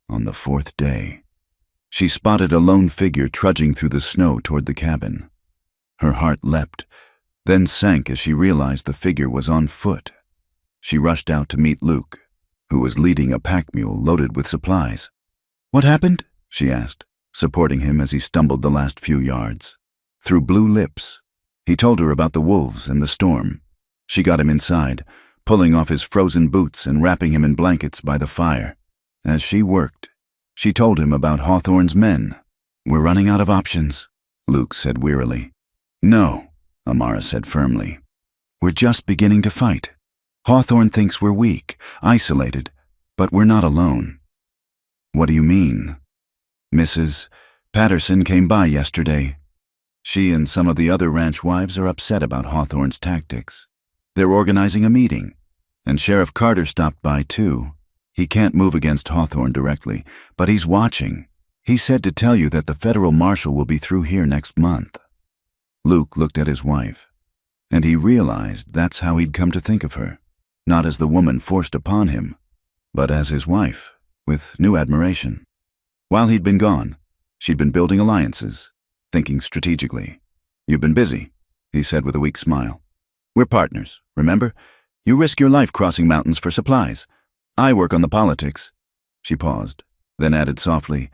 On the fourth day, she spotted a lone figure trudging through the snow toward the cabin. Her heart leapt, then sank as she realized the figure was on foot. She rushed out to meet Luke, who was leading a pack mule loaded with supplies. "What happened?" she asked, supporting him as he stumbled the last few yards. Through blue lips, he told her about the wolves and the storm. She got him inside, pulling off his frozen boots and wrapping him in blankets by the fire. As she worked, she told him about Hawthorne's men. "We're running out of options," Luke said wearily. "No," Amara said firmly. "We're just beginning to fight. Hawthorne thinks we're weak, isolated, but we're not alone." "What do you mean?" "Mrs. Patterson came by yesterday. She and some of the other ranch wives are upset about Hawthorne's tactics. They're organizing a meeting, and Sheriff Carter stopped by too. He can't move against Hawthorne directly, but he's watching. He said to tell you that the federal marshal will be through here next month." Luke looked at his wife, and he realized that's how he'd come to think of her, not as the woman forced upon him, but as his wife, with new admiration. While he'd been gone, she'd been building alliances, thinking strategically. "You've been busy," he said with a weak smile. "We're partners, remember? You risk your life crossing mountains for supplies. I work on the politics." She paused, then added softly,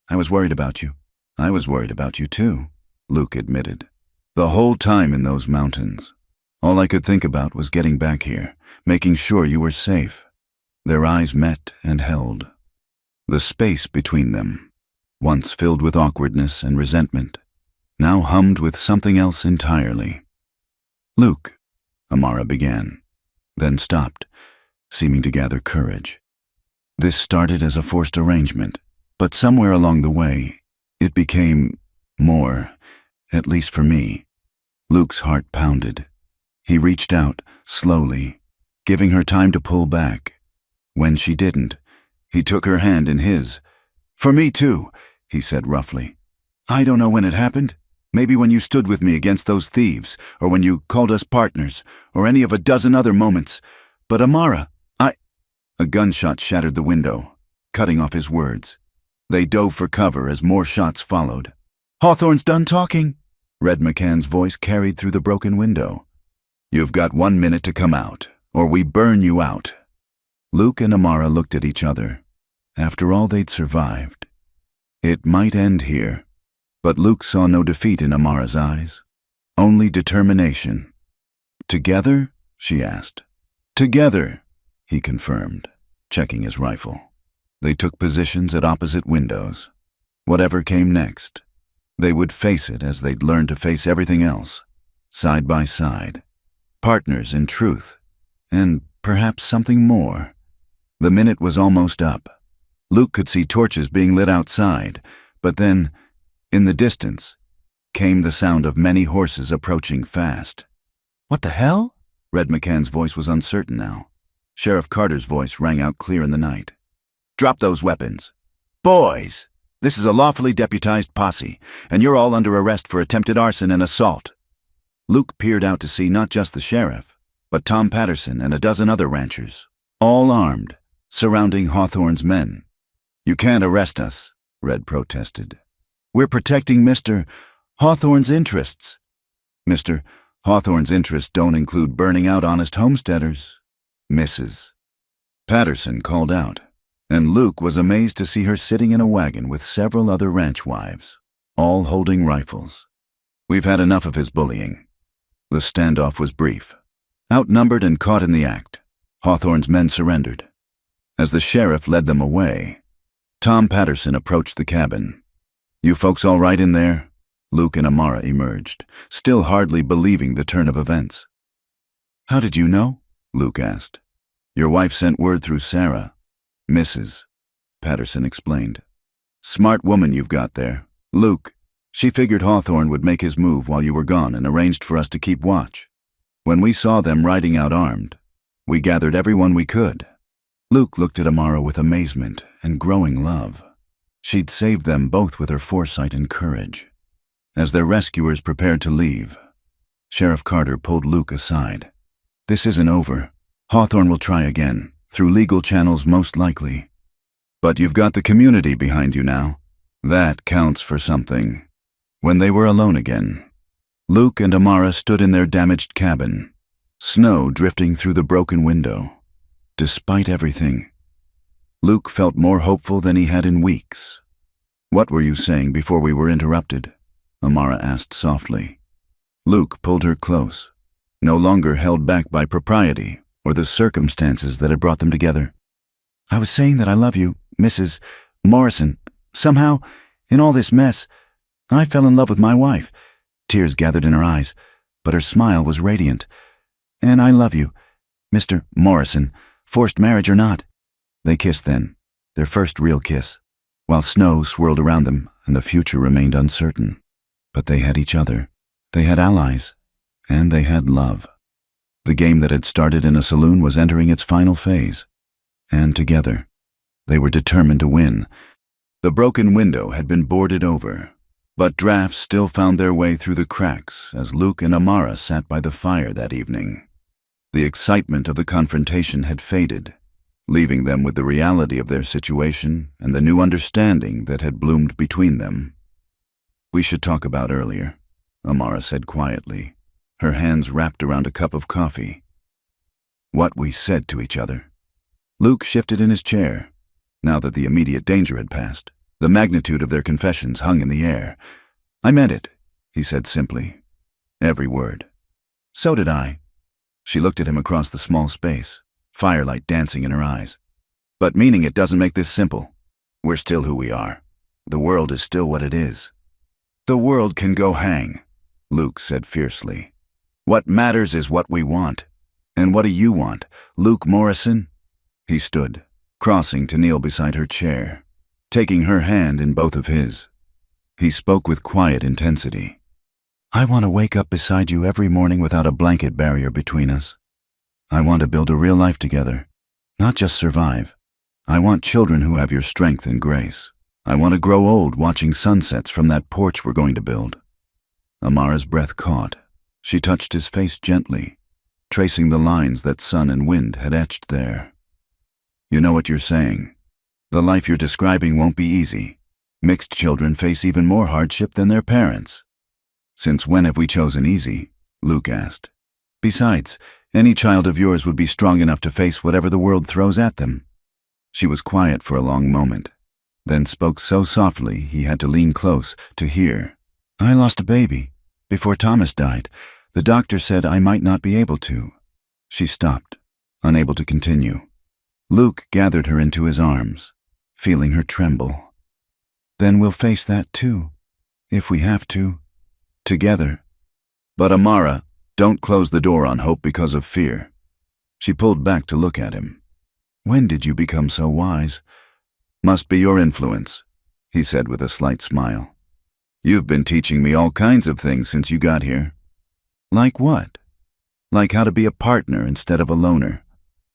"I was worried about you." "I was worried about you too," Luke admitted. "The whole time in those mountains, all I could think about was getting back here, making sure you were safe." Their eyes met and held. The space between them, once filled with awkwardness and resentment, now hummed with something else entirely. "Luke," Amara began, then stopped, seeming to gather courage. "This started as a forced arrangement, but somewhere along the way, it became more, at least for me." Luke's heart pounded. He reached out, slowly, giving her time to pull back. When she didn't, he took her hand in his. "For me too," he said roughly. "I don't know when it happened. Maybe when you stood with me against those thieves, or when you called us partners, or any of a dozen other moments. But Amara, A gunshot shattered the window, cutting off his words. They dove for cover as more shots followed. "Hawthorne's done talking," Red McCann's voice carried through the broken window. "You've got 1 minute to come out, or we burn you out." Luke and Amara looked at each other. After all they'd survived, it might end here. But Luke saw no defeat in Amara's eyes, only determination. "Together?" she asked. "Together," he confirmed, checking his rifle. They took positions at opposite windows. Whatever came next, they would face it as they'd learned to face everything else, side by side. Partners in truth, and perhaps something more. The minute was almost up. Luke could see torches being lit outside, but then, in the distance, came the sound of many horses approaching fast. "What the hell?" Red McCann's voice was uncertain now. Sheriff Carter's voice rang out clear in the night. "Drop those weapons. Boys, this is a lawfully deputized posse, and you're all under arrest for attempted arson and assault." Luke peered out to see not just the sheriff, but Tom Patterson and a dozen other ranchers, all armed, surrounding Hawthorne's men. "You can't arrest us," Red protested. "We're protecting Mr. Hawthorne's interests." "Mr. Hawthorne's interests don't include burning out honest homesteaders." "Mrs. Patterson called out, and Luke was amazed to see her sitting in a wagon with several other ranch wives, all holding rifles. "We've had enough of his bullying." The standoff was brief. Outnumbered and caught in the act, Hawthorne's men surrendered. As the sheriff led them away, Tom Patterson approached the cabin. "You folks all right in there?" Luke and Amara emerged, still hardly believing the turn of events. "How did you know?" Luke asked. "Your wife sent word through Sarah." "Mrs." Patterson explained. "Smart woman you've got there. Luke, she figured Hawthorne would make his move while you were gone and arranged for us to keep watch. When we saw them riding out armed, we gathered everyone we could." Luke looked at Amara with amazement and growing love. She'd saved them both with her foresight and courage. As their rescuers prepared to leave, Sheriff Carter pulled Luke aside. "This isn't over. Hawthorne will try again, through legal channels most likely. But you've got the community behind you now. That counts for something." When they were alone again, Luke and Amara stood in their damaged cabin, snow drifting through the broken window. Despite everything, Luke felt more hopeful than he had in weeks. "What were you saying before we were interrupted?" Amara asked softly. Luke pulled her close, no longer held back by propriety or the circumstances that had brought them together. "I was saying that I love you, Mrs. Morrison. Somehow, in all this mess, I fell in love with my wife." Tears gathered in her eyes, but her smile was radiant. "And I love you, Mr. Morrison, forced marriage or not." They kissed then, their first real kiss, while snow swirled around them and the future remained uncertain. But they had each other, they had allies, and they had love. The game that had started in a saloon was entering its final phase, and together, they were determined to win. The broken window had been boarded over, but drafts still found their way through the cracks as Luke and Amara sat by the fire that evening. The excitement of the confrontation had faded, leaving them with the reality of their situation and the new understanding that had bloomed between them. "We should talk about earlier," Amara said quietly, her hands wrapped around a cup of coffee. "What we said to each other." Luke shifted in his chair. Now that the immediate danger had passed, the magnitude of their confessions hung in the air. "I meant it," he said simply. "Every word." "So did I." She looked at him across the small space, firelight dancing in her eyes. "But meaning it doesn't make this simple. We're still who we are. The world is still what it is." "The world can go hang," Luke said fiercely. "What matters is what we want. And what do you want, Luke Morrison?" He stood, crossing to kneel beside her chair, taking her hand in both of his. He spoke with quiet intensity. "I want to wake up beside you every morning without a blanket barrier between us. I want to build a real life together, not just survive. I want children who have your strength and grace. I want to grow old watching sunsets from that porch we're going to build." Amara's breath caught. She touched his face gently, tracing the lines that sun and wind had etched there. "You know what you're saying. The life you're describing won't be easy. Mixed children face even more hardship than their parents." "Since when have we chosen easy?" Luke asked. "Besides, any child of yours would be strong enough to face whatever the world throws at them." She was quiet for a long moment, then spoke so softly he had to lean close to hear. "I lost a baby. Before Thomas died, the doctor said I might not be able to." She stopped, unable to continue. Luke gathered her into his arms, feeling her tremble. "Then we'll face that too, if we have to, together." "But Amara, don't close the door on hope because of fear." She pulled back to look at him. "When did you become so wise?" "Must be your influence," he said with a slight smile. "You've been teaching me all kinds of things since you got here." "Like what?" "Like how to be a partner instead of a loner,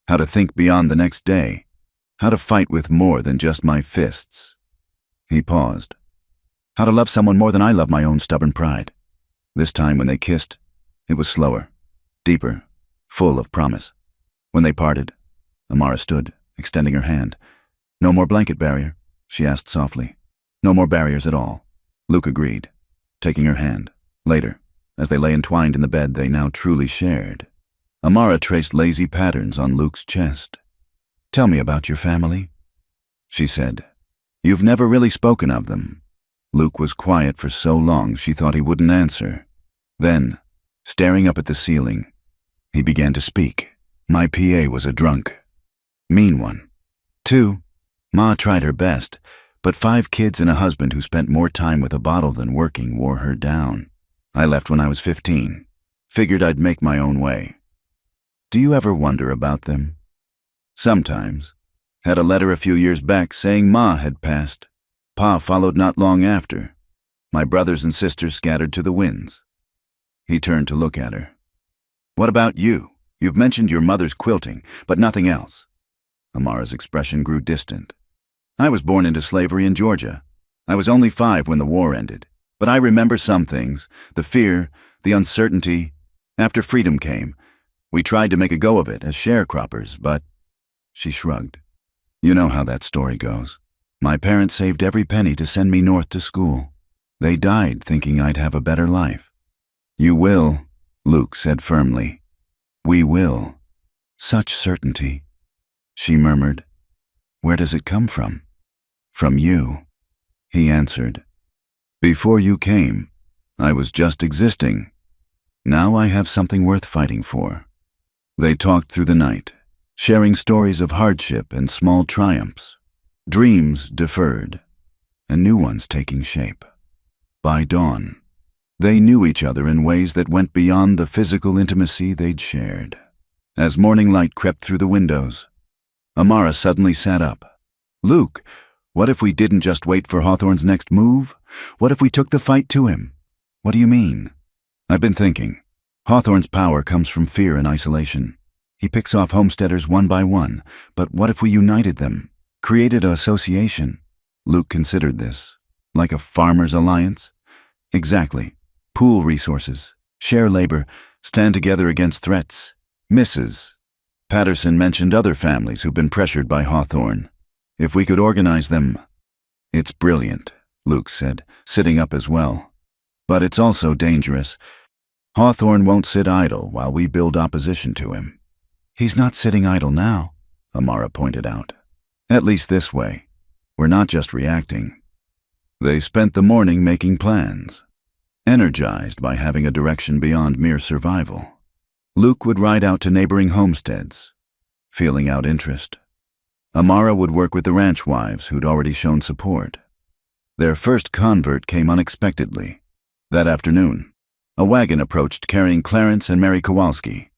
how to think beyond the next day, how to fight with more than just my fists." He paused. "How to love someone more than I love my own stubborn pride." This time when they kissed, it was slower, deeper, full of promise. When they parted, Amara stood, extending her hand. "No more blanket barrier?" she asked softly. "No more barriers at all." Luke agreed, taking her hand. Later, as they lay entwined in the bed they now truly shared, Amara traced lazy patterns on Luke's chest. "Tell me about your family," she said. "You've never really spoken of them." Luke was quiet for so long she thought he wouldn't answer. Then, staring up at the ceiling, he began to speak. "My PA was a drunk. Mean one. 2, Ma tried her best, but 5 kids and a husband who spent more time with a bottle than working wore her down. I left when I was 15. Figured I'd make my own way." "Do you ever wonder about them?" "Sometimes. Had a letter a few years back saying Ma had passed. Pa followed not long after. My brothers and sisters scattered to the winds." He turned to look at her. "What about you? You've mentioned your mother's quilting, but nothing else." Amara's expression grew distant. "I was born into slavery in Georgia. I was only 5 when the war ended, but I remember some things, the fear, the uncertainty. After freedom came, we tried to make a go of it as sharecroppers, but—" She shrugged. "You know how that story goes. My parents saved every penny to send me north to school. They died thinking I'd have a better life." "You will," Luke said firmly. "We will." "Such certainty," she murmured. Where does it come from? From you, he answered. Before you came, I was just existing. Now I have something worth fighting for. They talked through the night, sharing stories of hardship and small triumphs, dreams deferred, and new ones taking shape. By dawn, they knew each other in ways that went beyond the physical intimacy they'd shared. As morning light crept through the windows, Amara suddenly sat up. Luke, what if we didn't just wait for Hawthorne's next move? What if we took the fight to him? What do you mean? I've been thinking. Hawthorne's power comes from fear and isolation. He picks off homesteaders one by one, but what if we united them, created an association? Luke considered this. Like a farmers' alliance? Exactly. Pool resources, share labor, stand together against threats. Mrs. Patterson mentioned other families who've been pressured by Hawthorne. If we could organize them. It's brilliant, Luke said, sitting up as well. But it's also dangerous. Hawthorne won't sit idle while we build opposition to him. He's not sitting idle now, Amara pointed out. At least this way. We're not just reacting. They spent the morning making plans, energized by having a direction beyond mere survival. Luke would ride out to neighboring homesteads, feeling out interest. Amara would work with the ranch wives who'd already shown support. Their first convert came unexpectedly. That afternoon, a wagon approached carrying Clarence and Mary Kowalski,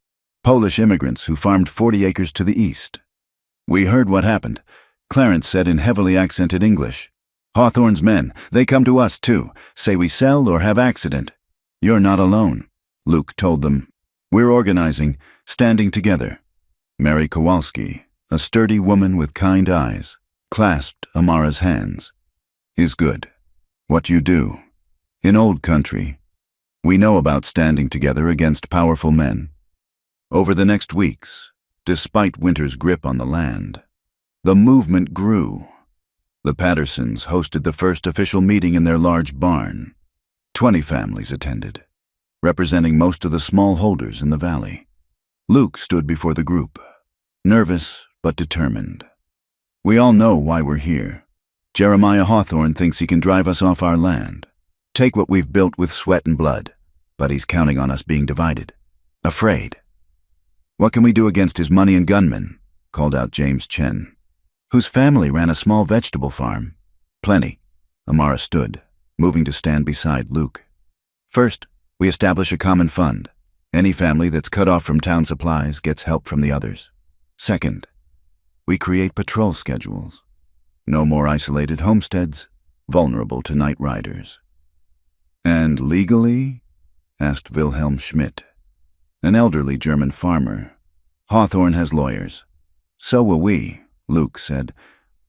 Polish immigrants who farmed 40 acres to the east. We heard what happened, Clarence said in heavily accented English. Hawthorne's men, they come to us too, say we sell or have accident. You're not alone, Luke told them. We're organizing, standing together. Mary Kowalski, a sturdy woman with kind eyes, clasped Amara's hands. Is good. What you do. In old country, we know about standing together against powerful men. Over the next weeks, despite winter's grip on the land, the movement grew. The Pattersons hosted the first official meeting in their large barn. 20 families attended, representing most of the smallholders in the valley. Luke stood before the group, nervous but determined. We all know why we're here. Jeremiah Hawthorne thinks he can drive us off our land, take what we've built with sweat and blood, but he's counting on us being divided, afraid. What can we do against his money and gunmen? Called out James Chen, whose family ran a small vegetable farm. Plenty. Amara stood, moving to stand beside Luke. First, we establish a common fund. Any family that's cut off from town supplies gets help from the others. Second, we create patrol schedules. No more isolated homesteads, vulnerable to night riders. And legally? Asked Wilhelm Schmidt, an elderly German farmer. Hawthorne has lawyers. So will we, Luke said.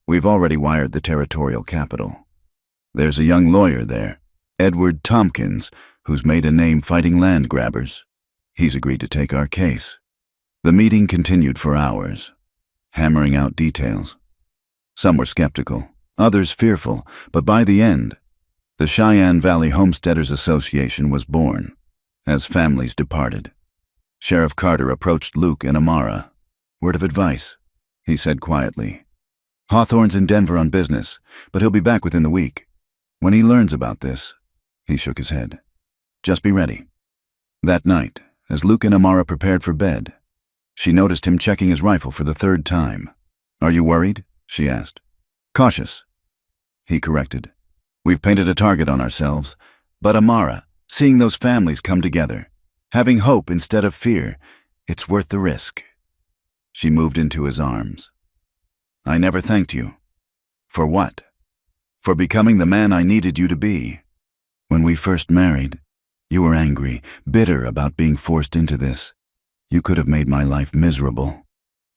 We've already wired the territorial capital. There's a young lawyer there, Edward Tompkins, who's made a name fighting land grabbers. He's agreed to take our case. The meeting continued for hours, hammering out details. Some were skeptical, others fearful, but by the end, the Cheyenne Valley Homesteaders Association was born, as families departed. Sheriff Carter approached Luke and Amara. Word of advice, he said quietly. Hawthorne's in Denver on business, but he'll be back within the week. When he learns about this, he shook his head. Just be ready. That night, as Luke and Amara prepared for bed, she noticed him checking his rifle for the third time. Are you worried? She asked. Cautious, he corrected. We've painted a target on ourselves, but Amara, seeing those families come together, having hope instead of fear, it's worth the risk. She moved into his arms. I never thanked you. For what? For becoming the man I needed you to be. When we first married, you were angry, bitter about being forced into this. You could have made my life miserable.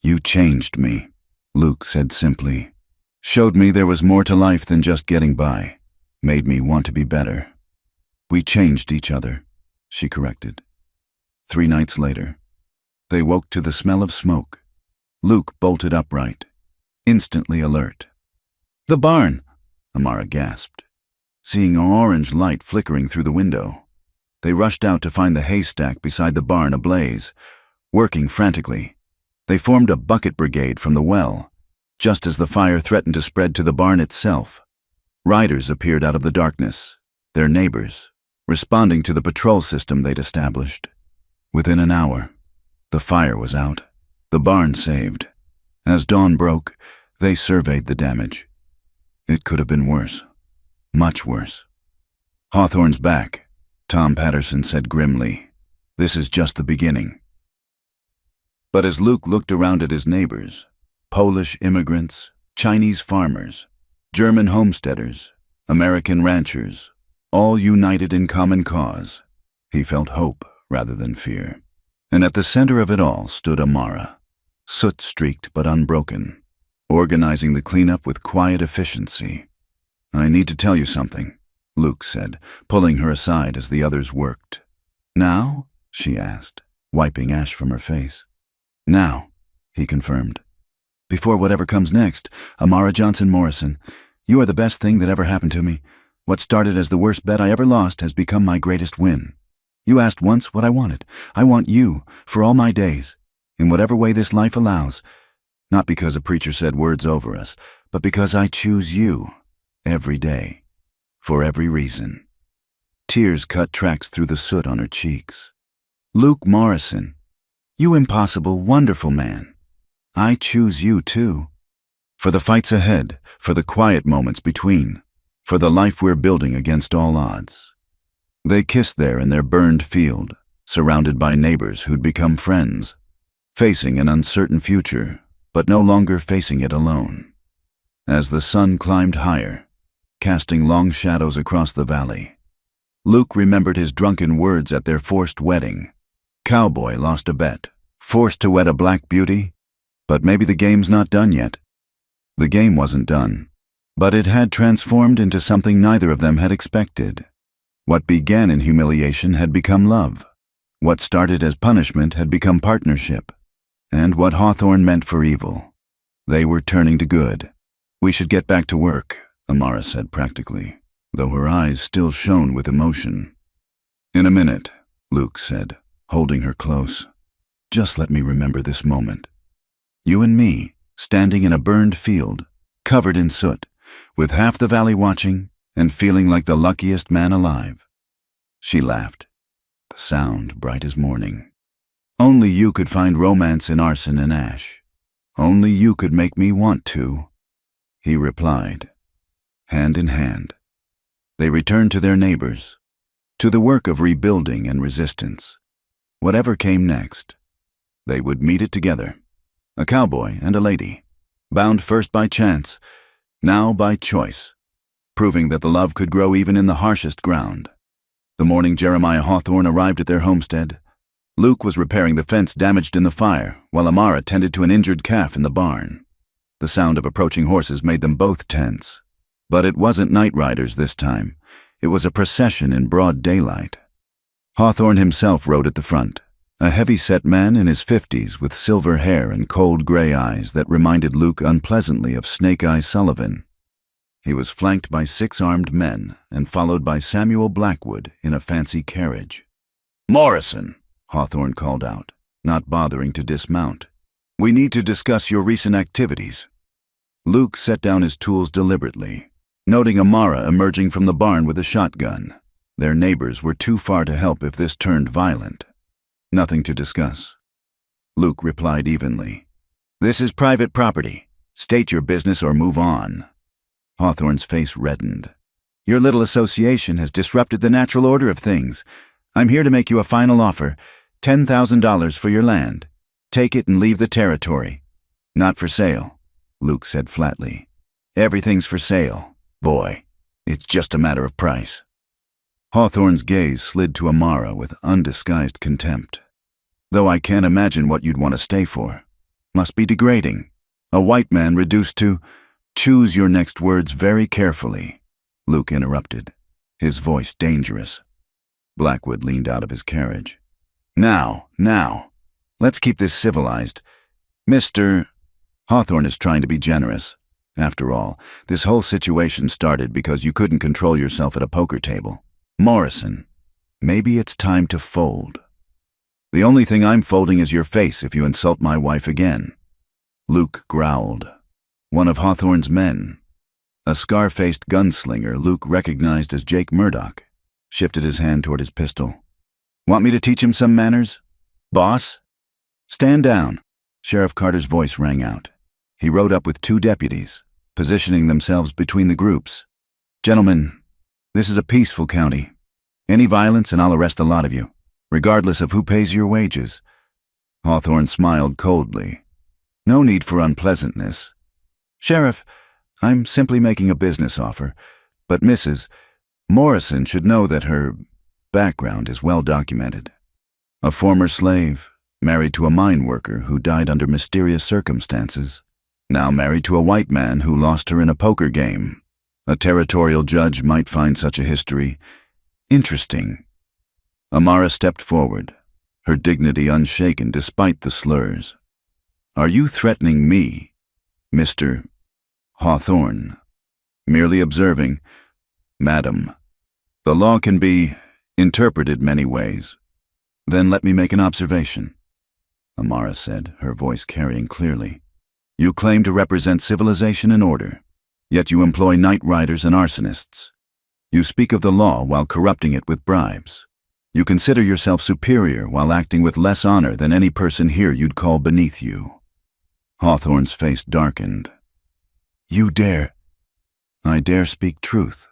You changed me, Luke said simply. Showed me there was more to life than just getting by. Made me want to be better. We changed each other, she corrected. 3 nights later, they woke to the smell of smoke. Luke bolted upright, instantly alert. The barn, Amara gasped, seeing an orange light flickering through the window. They rushed out to find the haystack beside the barn ablaze, working frantically. They formed a bucket brigade from the well, Just as the fire threatened to spread to the barn itself, riders appeared out of the darkness, their neighbors, responding to the patrol system they'd established. Within an hour, the fire was out, the barn saved. As dawn broke, they surveyed the damage. It could have been worse, much worse. "Hawthorne's back," Tom Patterson said grimly. "This is just the beginning." But as Luke looked around at his neighbors, Polish immigrants, Chinese farmers, German homesteaders, American ranchers, all united in common cause, he felt hope rather than fear. And at the center of it all stood Amara, soot-streaked but unbroken, organizing the cleanup with quiet efficiency. "I need to tell you something," Luke said, pulling her aside as the others worked. "Now?" she asked, wiping ash from her face. "Now," he confirmed. "Before whatever comes next, Amara Johnson Morrison, you are the best thing that ever happened to me. What started as the worst bet I ever lost has become my greatest win. You asked once what I wanted. I want you, for all my days, in whatever way this life allows. Not because a preacher said words over us, but because I choose you, every day, for every reason." Tears cut tracks through the soot on her cheeks. "Luke Morrison, you impossible, wonderful man. I choose you too. For the fights ahead, for the quiet moments between, for the life we're building against all odds." They kissed there in their burned field, surrounded by neighbors who'd become friends, facing an uncertain future, but no longer facing it alone. As the sun climbed higher, casting long shadows across the valley, Luke remembered his drunken words at their forced wedding. Cowboy lost a bet, forced to wed a black beauty, but maybe the game's not done yet. The game wasn't done, but it had transformed into something neither of them had expected. What began in humiliation had become love. What started as punishment had become partnership. And what Hawthorne meant for evil, they were turning to good. "We should get back to work," Amara said practically, though her eyes still shone with emotion. "In a minute," Luke said, holding her close. "Just let me remember this moment. You and me, standing in a burned field, covered in soot, with half the valley watching and feeling like the luckiest man alive." She laughed, the sound bright as morning. "Only you could find romance in arson and ash. Only you could make me want to," he replied. Hand in hand, they returned to their neighbors, to the work of rebuilding and resistance. Whatever came next, they would meet it together, a cowboy and a lady, bound first by chance, now by choice, proving that the love could grow even in the harshest ground. The morning Jeremiah Hawthorne arrived at their homestead, Luke was repairing the fence damaged in the fire, while Amara tended to an injured calf in the barn. The sound of approaching horses made them both tense. But it wasn't night riders this time. It was a procession in broad daylight. Hawthorne himself rode at the front, a heavy-set man in his 50s with silver hair and cold gray eyes that reminded Luke unpleasantly of Snake Eye Sullivan. He was flanked by 6 armed men and followed by Samuel Blackwood in a fancy carriage. "Morrison," Hawthorne called out, not bothering to dismount. "We need to discuss your recent activities." Luke set down his tools deliberately, noting Amara emerging from the barn with a shotgun. Their neighbors were too far to help if this turned violent. "Nothing to discuss," Luke replied evenly. "This is private property. State your business or move on." Hawthorne's face reddened. "Your little association has disrupted the natural order of things. I'm here to make you a final offer, $10,000 for your land. Take it and leave the territory." "Not for sale," Luke said flatly. "Everything's for sale, boy. It's just a matter of price." Hawthorne's gaze slid to Amara with undisguised contempt. "Though I can't imagine what you'd want to stay for. Must be degrading. A white man reduced to—" "Choose your next words very carefully," Luke interrupted, his voice dangerous. Blackwood leaned out of his carriage. Now, let's keep this civilized. Mr. Hawthorne is trying to be generous. After all, this whole situation started because you couldn't control yourself at a poker table. Morrison, maybe it's time to fold." "The only thing I'm folding is your face if you insult my wife again." Luke growled. One of Hawthorne's men, a scar-faced gunslinger Luke recognized as Jake Murdoch, shifted his hand toward his pistol. "Want me to teach him some manners? Boss?" "Stand down," Sheriff Carter's voice rang out. He rode up with 2 deputies, positioning themselves between the groups. "Gentlemen, this is a peaceful county. Any violence and I'll arrest the lot of you, regardless of who pays your wages." Hawthorne smiled coldly. "No need for unpleasantness. Sheriff, I'm simply making a business offer, but Mrs. Morrison should know that her background is well documented. A former slave, married to a mine worker who died under mysterious circumstances, now married to a white man who lost her in a poker game. A territorial judge might find such a history interesting." Amara stepped forward, her dignity unshaken despite the slurs. "Are you threatening me, Mr. Hawthorne?" Merely observing, "Madam, the law can be interpreted many ways." "Then let me make an observation," Amara said, her voice carrying clearly. "You claim to represent civilization and order, yet you employ night riders and arsonists. You speak of the law while corrupting it with bribes. You consider yourself superior while acting with less honor than any person here you'd call beneath you." Hawthorne's face darkened. "You dare—" "I dare speak truth,"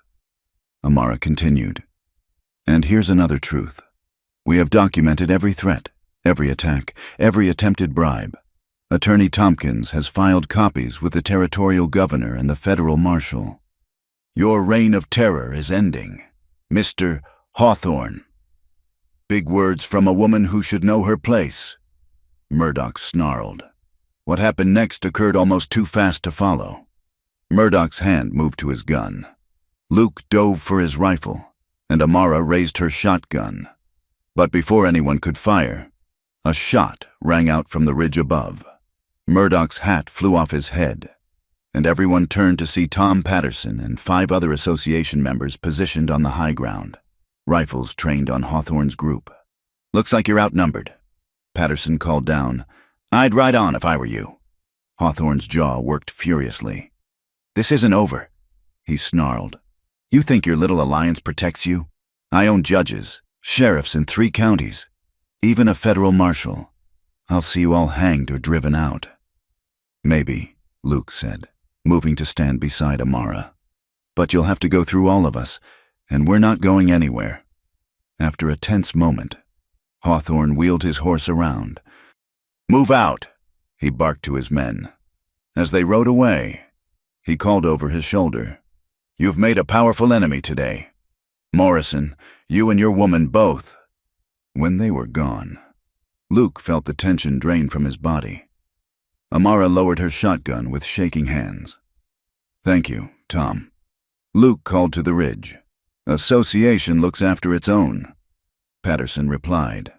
Amara continued. "And here's another truth. We have documented every threat, every attack, every attempted bribe. Attorney Tompkins has filed copies with the territorial governor and the federal marshal. Your reign of terror is ending, Mr. Hawthorne." "Big words from a woman who should know her place," Murdoch snarled. What happened next occurred almost too fast to follow. Murdoch's hand moved to his gun. Luke dove for his rifle, and Amara raised her shotgun. But before anyone could fire, a shot rang out from the ridge above. Murdoch's hat flew off his head, and everyone turned to see Tom Patterson and 5 other association members positioned on the high ground, rifles trained on Hawthorne's group. "Looks like you're outnumbered," Patterson called down. "I'd ride on if I were you." Hawthorne's jaw worked furiously. "This isn't over," he snarled. "You think your little alliance protects you? I own judges, sheriffs in 3 counties, even a federal marshal. I'll see you all hanged or driven out." "Maybe," Luke said, moving to stand beside Amara. "But you'll have to go through all of us, and we're not going anywhere." After a tense moment, Hawthorne wheeled his horse around. "Move out," he barked to his men. As they rode away, he called over his shoulder, "You've made a powerful enemy today. Morrison, you and your woman both." When they were gone, Luke felt the tension drain from his body. Amara lowered her shotgun with shaking hands. "Thank you, Tom." Luke called to the ridge. "Association looks after its own," Patterson replied.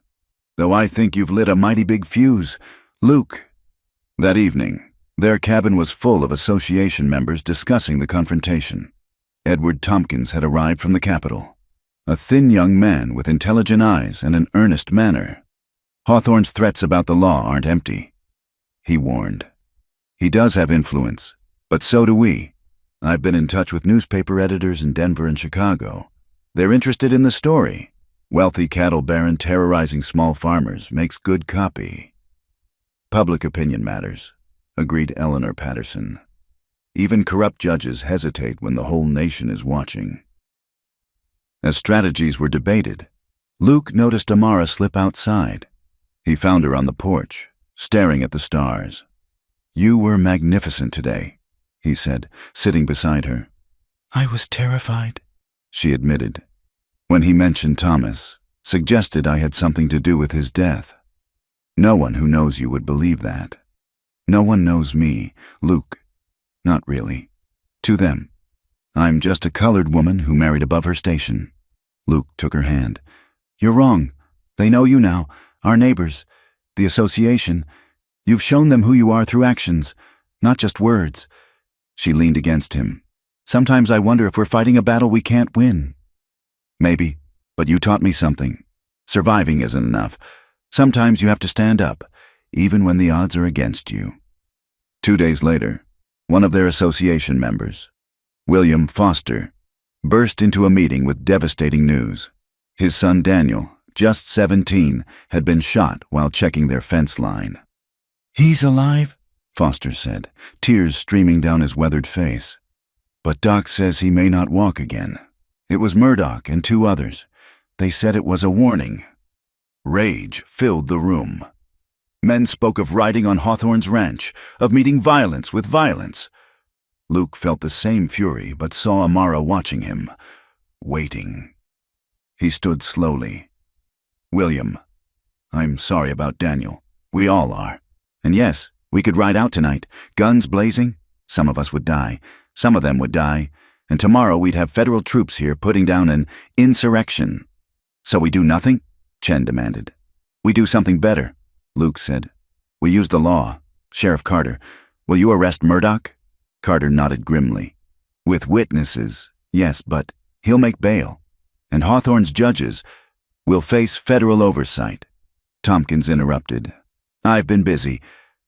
"Though I think you've lit a mighty big fuse, Luke." That evening, their cabin was full of association members discussing the confrontation. Edward Tompkins had arrived from the capital, a thin young man with intelligent eyes and an earnest manner. "Hawthorne's threats about the law aren't empty," he warned. "He does have influence, but so do we. I've been in touch with newspaper editors in Denver and Chicago. They're interested in the story. Wealthy cattle baron terrorizing small farmers makes good copy." "Public opinion matters," agreed Eleanor Patterson. "Even corrupt judges hesitate when the whole nation is watching." As strategies were debated, Luke noticed Amara slip outside. He found her on the porch, staring at the stars. "You were magnificent today," he said, sitting beside her. "I was terrified," she admitted. When he mentioned Thomas, suggested I had something to do with his death. "No one who knows you would believe that. No one knows me, Luke. Not really. To them, I'm just a colored woman who married above her station." Luke took her hand. "You're wrong. They know you now, our neighbors, the association. You've shown them who you are through actions, not just words." She leaned against him. "Sometimes I wonder if we're fighting a battle we can't win." "Maybe, but you taught me something. Surviving isn't enough. Sometimes you have to stand up, even when the odds are against you." 2 days later, one of their association members, William Foster, burst into a meeting with devastating news. His son Daniel, just 17, had been shot while checking their fence line. "He's alive?" Foster said, tears streaming down his weathered face. "But Doc says he may not walk again. It was Murdoch and 2 others. They said it was a warning." Rage filled the room. Men spoke of riding on Hawthorne's ranch, of meeting violence with violence. Luke felt the same fury, but saw Amara watching him, waiting. He stood slowly. "William, I'm sorry about Daniel. We all are. And yes, we could ride out tonight, guns blazing. Some of us would die. Some of them would die. And tomorrow we'd have federal troops here putting down an insurrection." "So we do nothing?" Chen demanded. "We do something better," Luke said. "We use the law. Sheriff Carter, will you arrest Murdoch?" Carter nodded grimly. "With witnesses, yes, but he'll make bail. And Hawthorne's judges will face federal oversight." Tompkins interrupted. "I've been busy.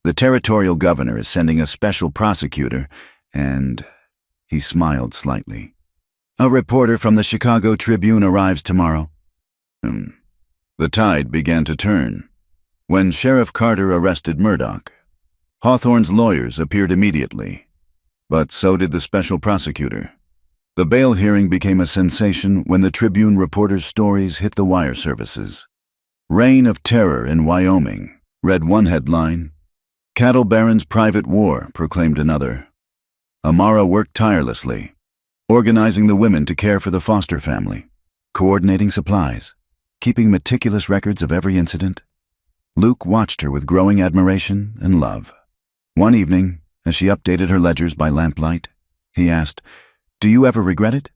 The territorial governor is sending a special prosecutor, and—" He smiled slightly. "A reporter from the Chicago Tribune arrives tomorrow." The tide began to turn. When Sheriff Carter arrested Murdoch, Hawthorne's lawyers appeared immediately, but so did the special prosecutor. The bail hearing became a sensation when the Tribune reporters' stories hit the wire services. "Reign of Terror in Wyoming," read one headline. "Cattle Baron's Private War," proclaimed another. Amara worked tirelessly, organizing the women to care for the Foster family, coordinating supplies, keeping meticulous records of every incident. Luke watched her with growing admiration and love. One evening, as she updated her ledgers by lamplight, he asked, "Do you ever regret it?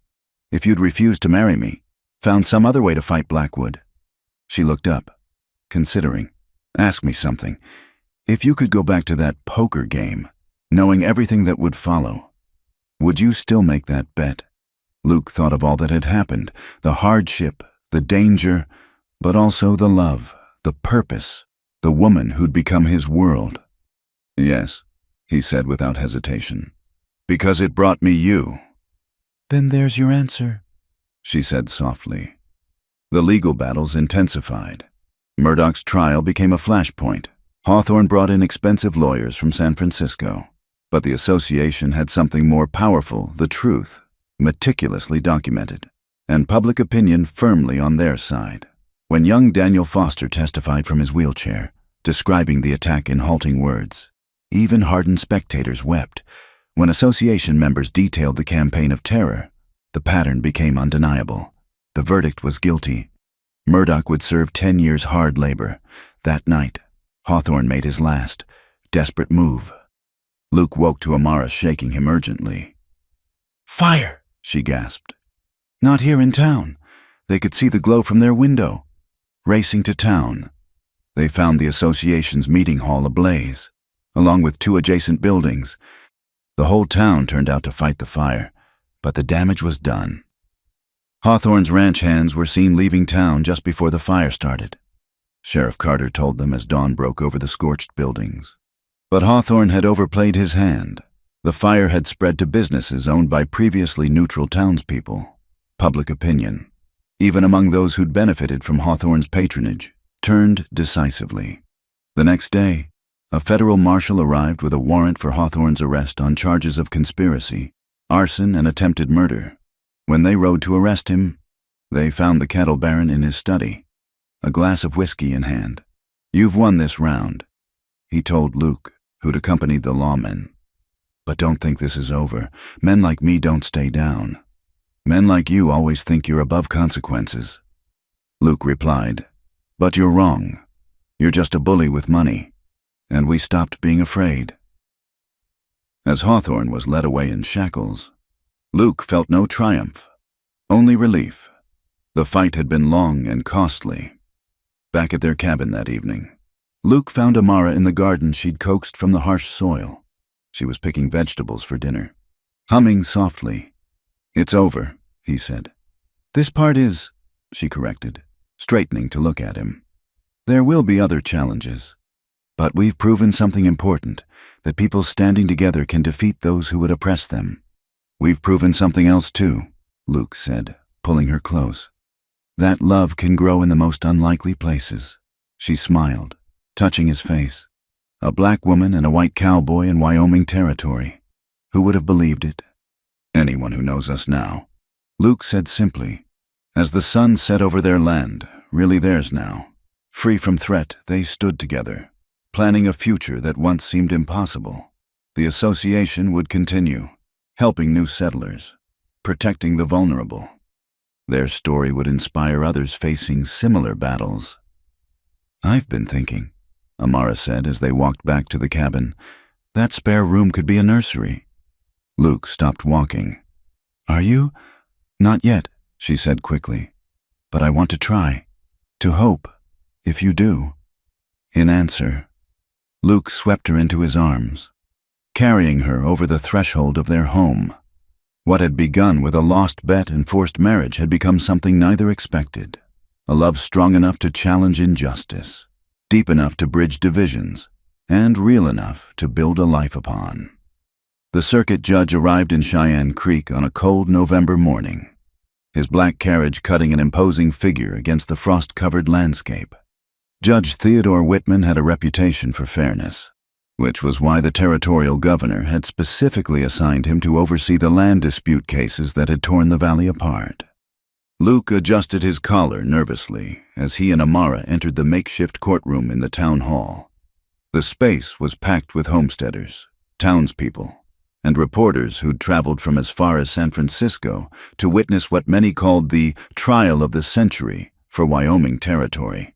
If you'd refused to marry me, found some other way to fight Blackwood?" She looked up, considering. "Ask me something. If you could go back to that poker game, knowing everything that would follow, would you still make that bet?" Luke thought of all that had happened, the hardship, the danger, but also the love, the purpose, the woman who'd become his world. "Yes," he said without hesitation, "because it brought me you." "Then there's your answer," she said softly. The legal battles intensified. Murdoch's trial became a flashpoint. Hawthorne brought in expensive lawyers from San Francisco, but the association had something more powerful, the truth, meticulously documented, and public opinion firmly on their side. When young Daniel Foster testified from his wheelchair, describing the attack in halting words, even hardened spectators wept. When association members detailed the campaign of terror, the pattern became undeniable. The verdict was guilty. Murdoch would serve 10 years hard labor. That night, Hawthorne made his last, desperate move. Luke woke to Amara shaking him urgently. "Fire!" she gasped. "Not here in town." They could see the glow from their window. Racing to town, they found the association's meeting hall ablaze, along with 2 adjacent buildings. The whole town turned out to fight the fire, but the damage was done. Hawthorne's ranch hands were seen leaving town just before the fire started. Sheriff Carter told them as dawn broke over the scorched buildings. But Hawthorne had overplayed his hand. The fire had spread to businesses owned by previously neutral townspeople. Public opinion, even among those who'd benefited from Hawthorne's patronage, turned decisively. The next day, a federal marshal arrived with a warrant for Hawthorne's arrest on charges of conspiracy, arson, and attempted murder. When they rode to arrest him, they found the cattle baron in his study, a glass of whiskey in hand. "You've won this round," he told Luke, who'd accompanied the lawmen. "But don't think this is over. Men like me don't stay down. Men like you always think you're above consequences." Luke replied, "But you're wrong. You're just a bully with money." And we stopped being afraid. As Hawthorne was led away in shackles, Luke felt no triumph, only relief. The fight had been long and costly. Back at their cabin that evening, Luke found Amara in the garden she'd coaxed from the harsh soil. She was picking vegetables for dinner, humming softly. "It's over," he said. "This part is," she corrected, straightening to look at him. "There will be other challenges. But we've proven something important, that people standing together can defeat those who would oppress them. We've proven something else too, Luke said, pulling her close. That love can grow in the most unlikely places. She smiled, touching his face. A black woman and a white cowboy in Wyoming territory. Who would have believed it? Anyone who knows us now. Luke said simply. As the sun set over their land, really theirs now, free from threat, they stood together, planning a future that once seemed impossible. The association would continue, helping new settlers, protecting the vulnerable. Their story would inspire others facing similar battles. I've been thinking, Amara said as they walked back to the cabin, that spare room could be a nursery. Luke stopped walking. Are you? Not yet, she said quickly. But I want to try, to hope, if you do. In answer, Luke swept her into his arms, carrying her over the threshold of their home. What had begun with a lost bet and forced marriage had become something neither expected. A love strong enough to challenge injustice, deep enough to bridge divisions, and real enough to build a life upon. The circuit judge arrived in Cheyenne Creek on a cold November morning, his black carriage cutting an imposing figure against the frost-covered landscape. Judge Theodore Whitman had a reputation for fairness, which was why the territorial governor had specifically assigned him to oversee the land dispute cases that had torn the valley apart. Luke adjusted his collar nervously as he and Amara entered the makeshift courtroom in the town hall. The space was packed with homesteaders, townspeople, and reporters who'd traveled from as far as San Francisco to witness what many called the trial of the century for Wyoming territory.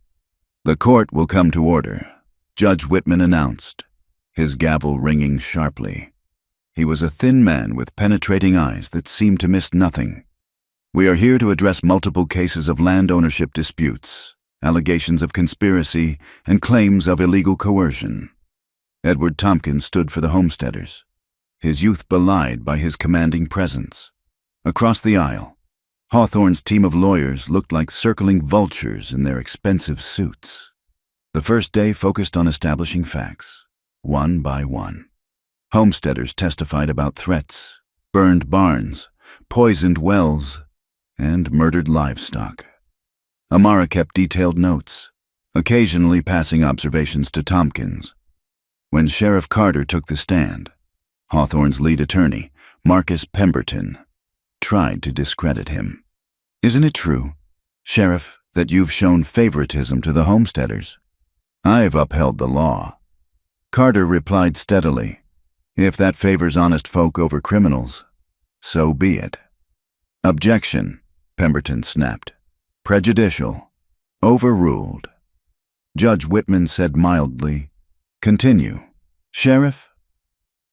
The court will come to order, Judge Whitman announced, his gavel ringing sharply. He was a thin man with penetrating eyes that seemed to miss nothing. We are here to address multiple cases of land ownership disputes, allegations of conspiracy, and claims of illegal coercion. Edward Tompkins stood for the homesteaders, his youth belied by his commanding presence. Across the aisle, Hawthorne's team of lawyers looked like circling vultures in their expensive suits. The first day focused on establishing facts, one by one. Homesteaders testified about threats, burned barns, poisoned wells, and murdered livestock. Amara kept detailed notes, occasionally passing observations to Tompkins. When Sheriff Carter took the stand, Hawthorne's lead attorney, Marcus Pemberton, tried to discredit him. Isn't it true, Sheriff, that you've shown favoritism to the homesteaders? I've upheld the law. Carter replied steadily, if that favors honest folk over criminals, so be it. Objection, Pemberton snapped. Prejudicial. Overruled. Judge Whitman said mildly, continue. Sheriff?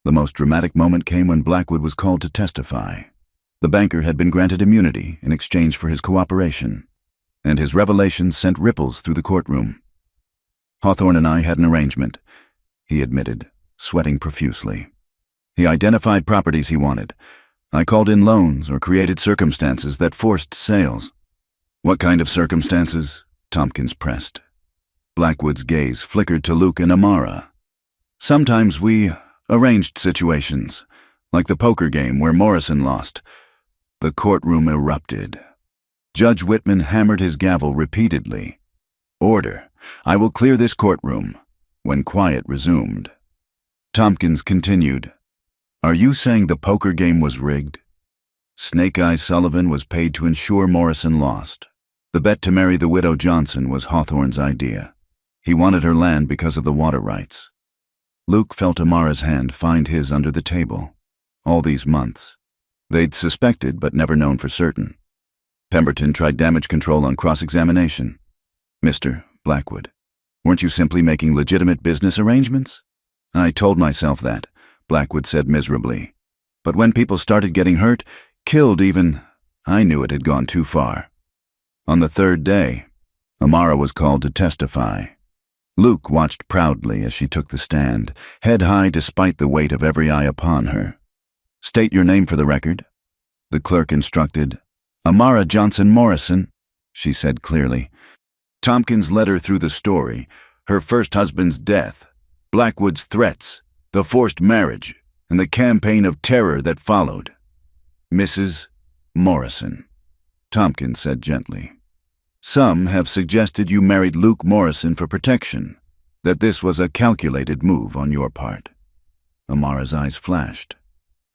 The most dramatic moment came when Blackwood was called to testify. The banker had been granted immunity in exchange for his cooperation, and his revelations sent ripples through the courtroom. Hawthorne and I had an arrangement, he admitted, sweating profusely. He identified properties he wanted. I called in loans or created circumstances that forced sales. What kind of circumstances? Tompkins pressed. Blackwood's gaze flickered to Luke and Amara. Sometimes we arranged situations, like the poker game where Morrison lost. The courtroom erupted. Judge Whitman hammered his gavel repeatedly. Order. I will clear this courtroom. When quiet resumed, Tompkins continued, are you saying the poker game was rigged? Snake Eye Sullivan was paid to ensure Morrison lost. The bet to marry the widow Johnson was Hawthorne's idea. He wanted her land because of the water rights. Luke felt Amara's hand find his under the table. All these months, they'd suspected but never known for certain. Pemberton tried damage control on cross-examination. Mr. Blackwood, weren't you simply making legitimate business arrangements? I told myself that, Blackwood said miserably. But when people started getting hurt, killed even, I knew it had gone too far. On the third day, Amara was called to testify. Luke watched proudly as she took the stand, head high despite the weight of every eye upon her. State your name for the record, the clerk instructed. Amara Johnson Morrison, she said clearly. Tompkins led her through the story, her first husband's death, Blackwood's threats, the forced marriage, and the campaign of terror that followed. Mrs. Morrison, Tompkins said gently. Some have suggested you married Luke Morrison for protection, that this was a calculated move on your part. Amara's eyes flashed.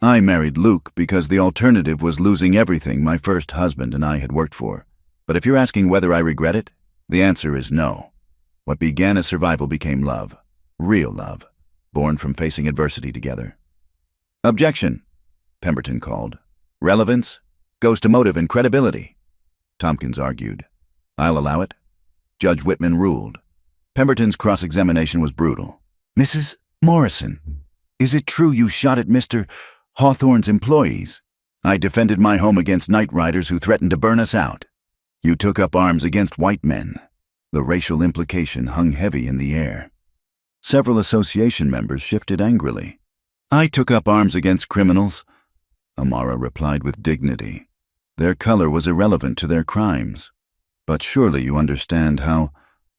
I married Luke because the alternative was losing everything my first husband and I had worked for. But if you're asking whether I regret it, the answer is no. What began as survival became love, real love, born from facing adversity together. Objection, Pemberton called. Relevance goes to motive and credibility. Tompkins argued. I'll allow it. Judge Whitman ruled. Pemberton's cross-examination was brutal. Mrs. Morrison, is it true you shot at Mr. Hawthorne's employees? I defended my home against night riders who threatened to burn us out. You took up arms against white men. The racial implication hung heavy in the air. Several association members shifted angrily. I took up arms against criminals, Amara replied with dignity. Their color was irrelevant to their crimes. But surely you understand how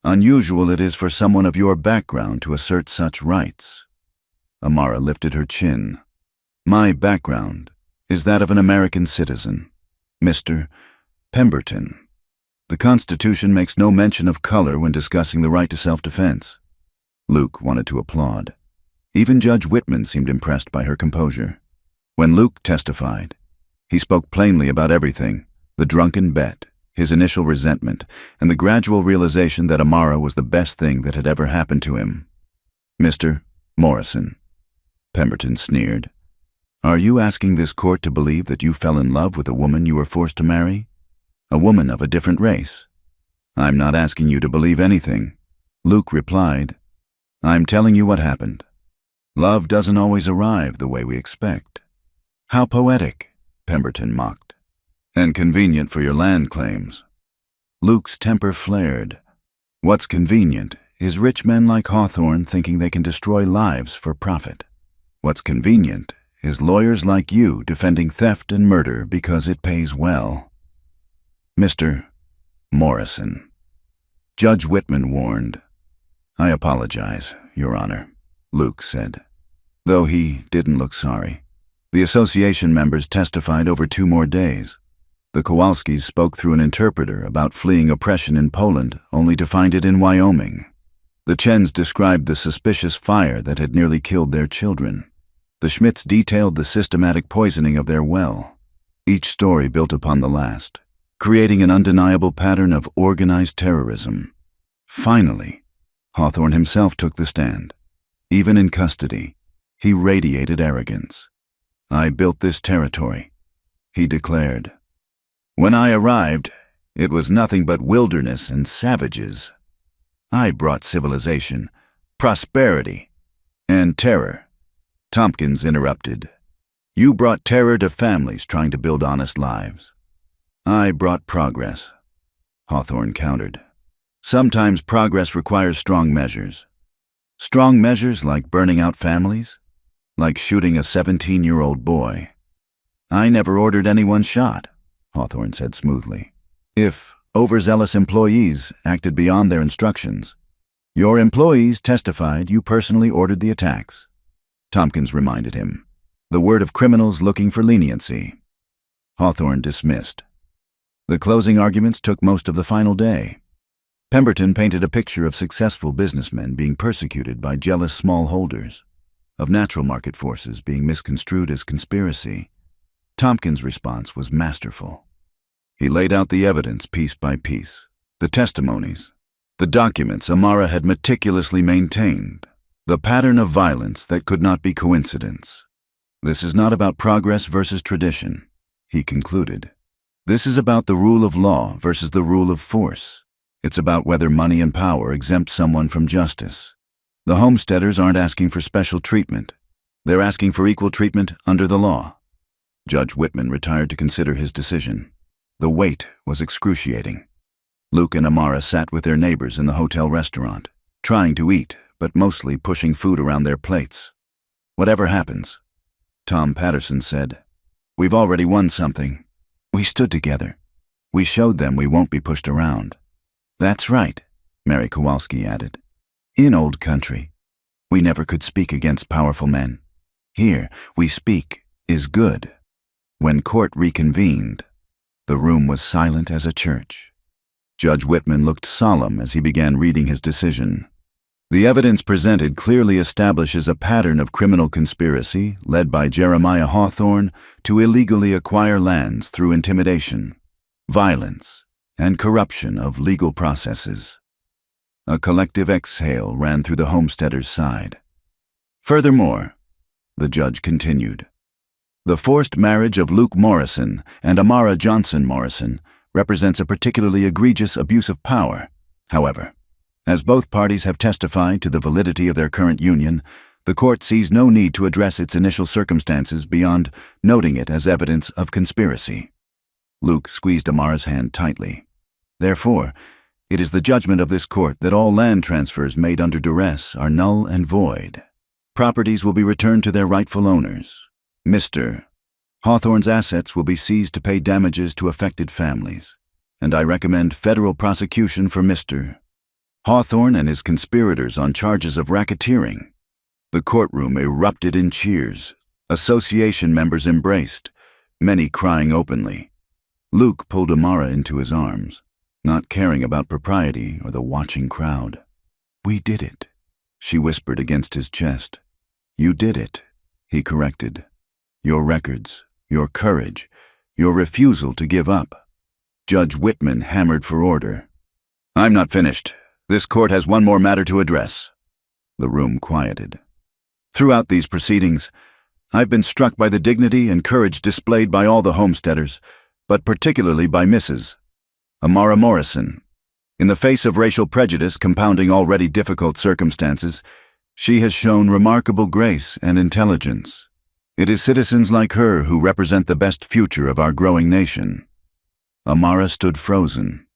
unusual it is for someone of your background to assert such rights. Amara lifted her chin. My background is that of an American citizen, Mr. Pemberton. The Constitution makes no mention of color when discussing the right to self-defense. Luke wanted to applaud. Even Judge Whitman seemed impressed by her composure. When Luke testified, he spoke plainly about everything, the drunken bet, his initial resentment, and the gradual realization that Amara was the best thing that had ever happened to him. Mr. Morrison, Pemberton sneered. Are you asking this court to believe that you fell in love with a woman you were forced to marry? A woman of a different race? I'm not asking you to believe anything. Luke replied, I'm telling you what happened. Love doesn't always arrive the way we expect. How poetic, Pemberton mocked. And convenient for your land claims. Luke's temper flared. What's convenient is rich men like Hawthorne thinking they can destroy lives for profit. What's convenient is lawyers like you defending theft and murder because it pays well. Mr. Morrison. Judge Whitman warned. I apologize, Your Honor, Luke said, though he didn't look sorry. The association members testified over 2 more days. The Kowalskis spoke through an interpreter about fleeing oppression in Poland, only to find it in Wyoming. The Chens described the suspicious fire that had nearly killed their children. The Schmidts detailed the systematic poisoning of their well. Each story built upon the last, creating an undeniable pattern of organized terrorism. Finally, Hawthorne himself took the stand. Even in custody, he radiated arrogance. I built this territory, he declared. When I arrived, it was nothing but wilderness and savages. I brought civilization, prosperity, and terror. Tompkins interrupted. You brought terror to families trying to build honest lives. I brought progress, Hawthorne countered. Sometimes progress requires strong measures. Strong measures like burning out families, like shooting a 17-year-old boy. I never ordered anyone shot, Hawthorne said smoothly. If overzealous employees acted beyond their instructions, your employees testified you personally ordered the attacks. Tompkins reminded him. The word of criminals looking for leniency. Hawthorne dismissed. The closing arguments took most of the final day. Pemberton painted a picture of successful businessmen being persecuted by jealous smallholders, of natural market forces being misconstrued as conspiracy. Tompkins' response was masterful. He laid out the evidence piece by piece, the testimonies, the documents Amara had meticulously maintained, the pattern of violence that could not be coincidence. This is not about progress versus tradition, he concluded. This is about the rule of law versus the rule of force. It's about whether money and power exempt someone from justice. The homesteaders aren't asking for special treatment. They're asking for equal treatment under the law. Judge Whitman retired to consider his decision. The wait was excruciating. Luke and Amara sat with their neighbors in the hotel restaurant, trying to eat, but mostly pushing food around their plates. Whatever happens, Tom Patterson said, we've already won something. We stood together. We showed them we won't be pushed around. That's right, Mary Kowalski added. In old country, We never could speak against powerful men. Here, we speak is good. When court reconvened, the room was silent as a church. Judge Whitman looked solemn as he began reading his decision. The evidence presented clearly establishes a pattern of criminal conspiracy led by Jeremiah Hawthorne to illegally acquire lands through intimidation, violence, and corruption of legal processes. A collective exhale ran through the homesteader's side. Furthermore, the judge continued, the forced marriage of Luke Morrison and Amara Johnson Morrison represents a particularly egregious abuse of power. However, as both parties have testified to the validity of their current union, the court sees no need to address its initial circumstances beyond noting it as evidence of conspiracy. Luke squeezed Amara's hand tightly. Therefore, it is the judgment of this court that all land transfers made under duress are null and void. Properties will be returned to their rightful owners. Mr. Hawthorne's assets will be seized to pay damages to affected families, and I recommend federal prosecution for Mr. Hawthorne and his conspirators on charges of racketeering. The courtroom erupted in cheers. Association members embraced, many crying openly. Luke pulled Amara into his arms, not caring about propriety or the watching crowd. "We did it," she whispered against his chest. "You did it," he corrected. "Your records, your courage, your refusal to give up." Judge Whitman hammered for order. "I'm not finished. This court has one more matter to address." The room quieted. Throughout these proceedings, I've been struck by the dignity and courage displayed by all the homesteaders, but particularly by Mrs. Amara Morrison. In the face of racial prejudice compounding already difficult circumstances, she has shown remarkable grace and intelligence. It is citizens like her who represent the best future of our growing nation. Amara stood frozen,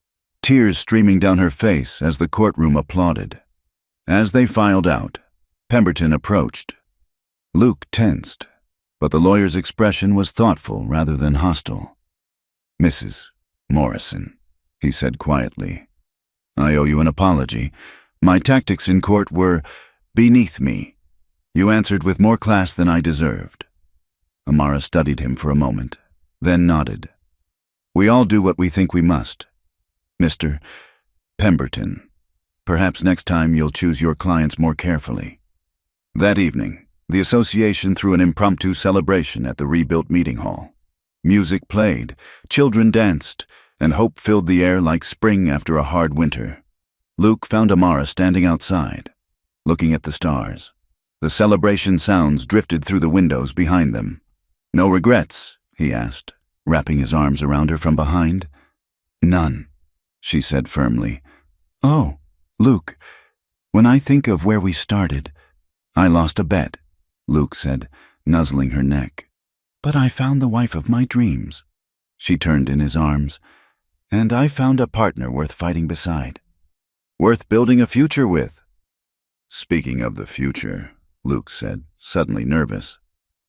tears streaming down her face as the courtroom applauded. As they filed out, Pemberton approached. Luke tensed, but the lawyer's expression was thoughtful rather than hostile. "Mrs. Morrison," he said quietly, "I owe you an apology. My tactics in court were beneath me. You answered with more class than I deserved." Amara studied him for a moment, then nodded. "We all do what we think we must. Mr. Pemberton, perhaps next time you'll choose your clients more carefully." That evening, the association threw an impromptu celebration at the rebuilt meeting hall. Music played, children danced, and hope filled the air like spring after a hard winter. Luke found Amara standing outside, looking at the stars. The celebration sounds drifted through the windows behind them. "No regrets?" he asked, wrapping his arms around her from behind. "None," she said firmly. "Oh, Luke, when I think of where we started—" "I lost a bet," Luke said, nuzzling her neck. "But I found the wife of my dreams." She turned in his arms. "And I found a partner worth fighting beside. Worth building a future with." "Speaking of the future," Luke said, suddenly nervous,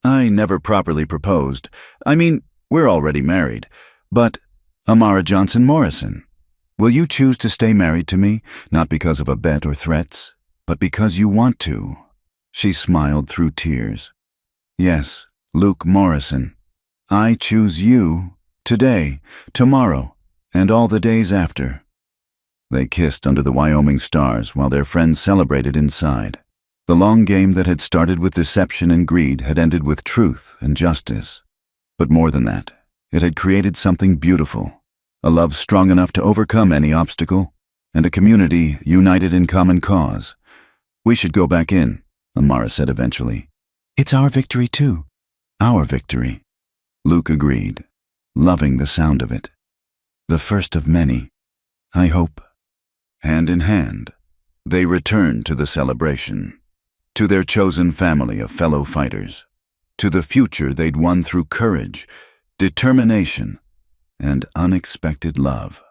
"I never properly proposed. I mean, we're already married. But, Amara Johnson Morrison, will you choose to stay married to me, not because of a bet or threats, but because you want to?" She smiled through tears. "Yes, Luke Morrison. I choose you, today, tomorrow, and all the days after." They kissed under the Wyoming stars while their friends celebrated inside. The long game that had started with deception and greed had ended with truth and justice. But more than that, it had created something beautiful, a love strong enough to overcome any obstacle, and a community united in common cause. "We should go back in," Amara said eventually. "It's our victory too. Our victory." Luke agreed, loving the sound of it. "The first of many, I hope." Hand in hand, they returned to the celebration, to their chosen family of fellow fighters, to the future they'd won through courage, determination, and unexpected love.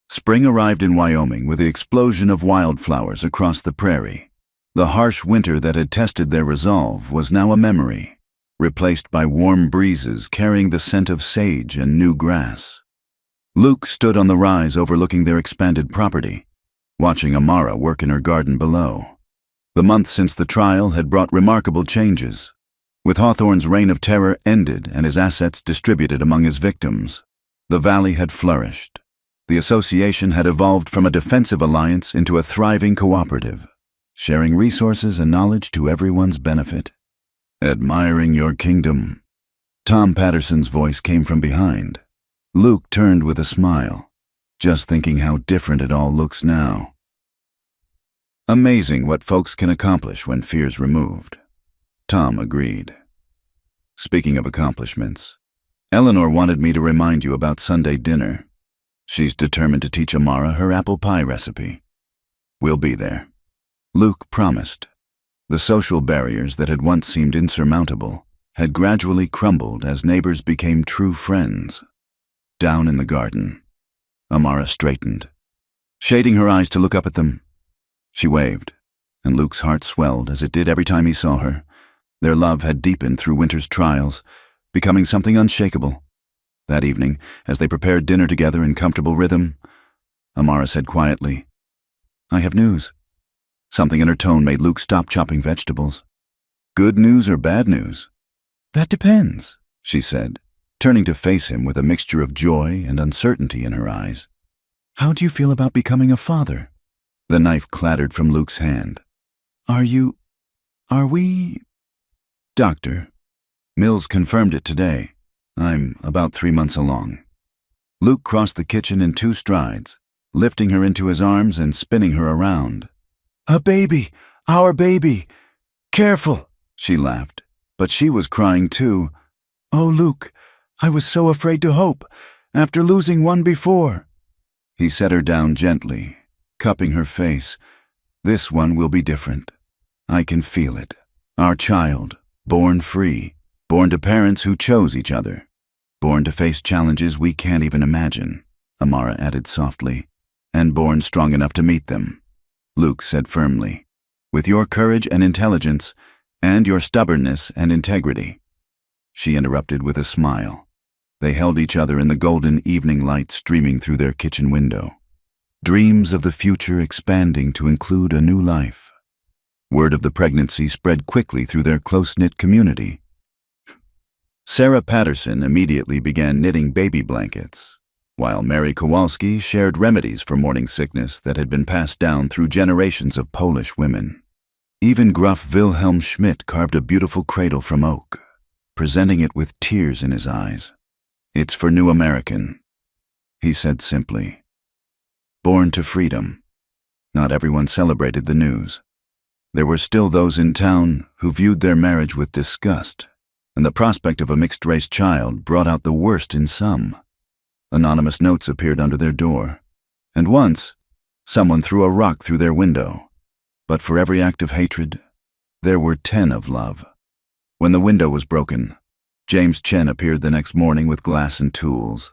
Spring arrived in Wyoming with the explosion of wildflowers across the prairie. The harsh winter that had tested their resolve was now a memory, replaced by warm breezes carrying the scent of sage and new grass. Luke stood on the rise overlooking their expanded property, watching Amara work in her garden below. The month since the trial had brought remarkable changes. With Hawthorne's reign of terror ended and his assets distributed among his victims, the valley had flourished. The association had evolved from a defensive alliance into a thriving cooperative, sharing resources and knowledge to everyone's benefit. "Admiring your kingdom." Tom Patterson's voice came from behind. Luke turned with a smile, just thinking how different it all looks now. Amazing what folks can accomplish when fear's removed. Tom agreed. Speaking of accomplishments, Eleanor wanted me to remind you about Sunday dinner. She's determined to teach Amara her apple pie recipe. We'll be there. Luke promised. The social barriers that had once seemed insurmountable had gradually crumbled as neighbors became true friends. Down in the garden, Amara straightened, shading her eyes to look up at them. She waved, and Luke's heart swelled as it did every time he saw her. Their love had deepened through winter's trials, becoming something unshakable. That evening, as they prepared dinner together in comfortable rhythm, Amara said quietly, "I have news." Something in her tone made Luke stop chopping vegetables. "Good news or bad news?" "That depends," she said, turning to face him with a mixture of joy and uncertainty in her eyes. "How do you feel about becoming a father?" The knife clattered from Luke's hand. Are we? Doctor, Mills confirmed it today. I'm about 3 months along." Luke crossed the kitchen in 2 strides, lifting her into his arms and spinning her around. "A baby! Our baby! Careful!" she laughed, but she was crying too. "Oh, Luke, I was so afraid to hope, after losing one before." He set her down gently, cupping her face. "This one will be different. I can feel it. Our child, born free, born to parents who chose each other, born to face challenges we can't even imagine," Amara added softly, "and born strong enough to meet them," Luke said firmly, "with your courage and intelligence, and your stubbornness and integrity." She interrupted with a smile. They held each other in the golden evening light streaming through their kitchen window. Dreams of the future expanding to include a new life. Word of the pregnancy spread quickly through their close-knit community. Sarah Patterson immediately began knitting baby blankets, while Mary Kowalski shared remedies for morning sickness that had been passed down through generations of Polish women. Even gruff Wilhelm Schmidt carved a beautiful cradle from oak, presenting it with tears in his eyes. "It's for New American," he said simply. Born to freedom. Not everyone celebrated the news. There were still those in town who viewed their marriage with disgust, and the prospect of a mixed-race child brought out the worst in some. Anonymous notes appeared under their door, and once, someone threw a rock through their window. But for every act of hatred, there were 10 of love. When the window was broken, James Chen appeared the next morning with glass and tools.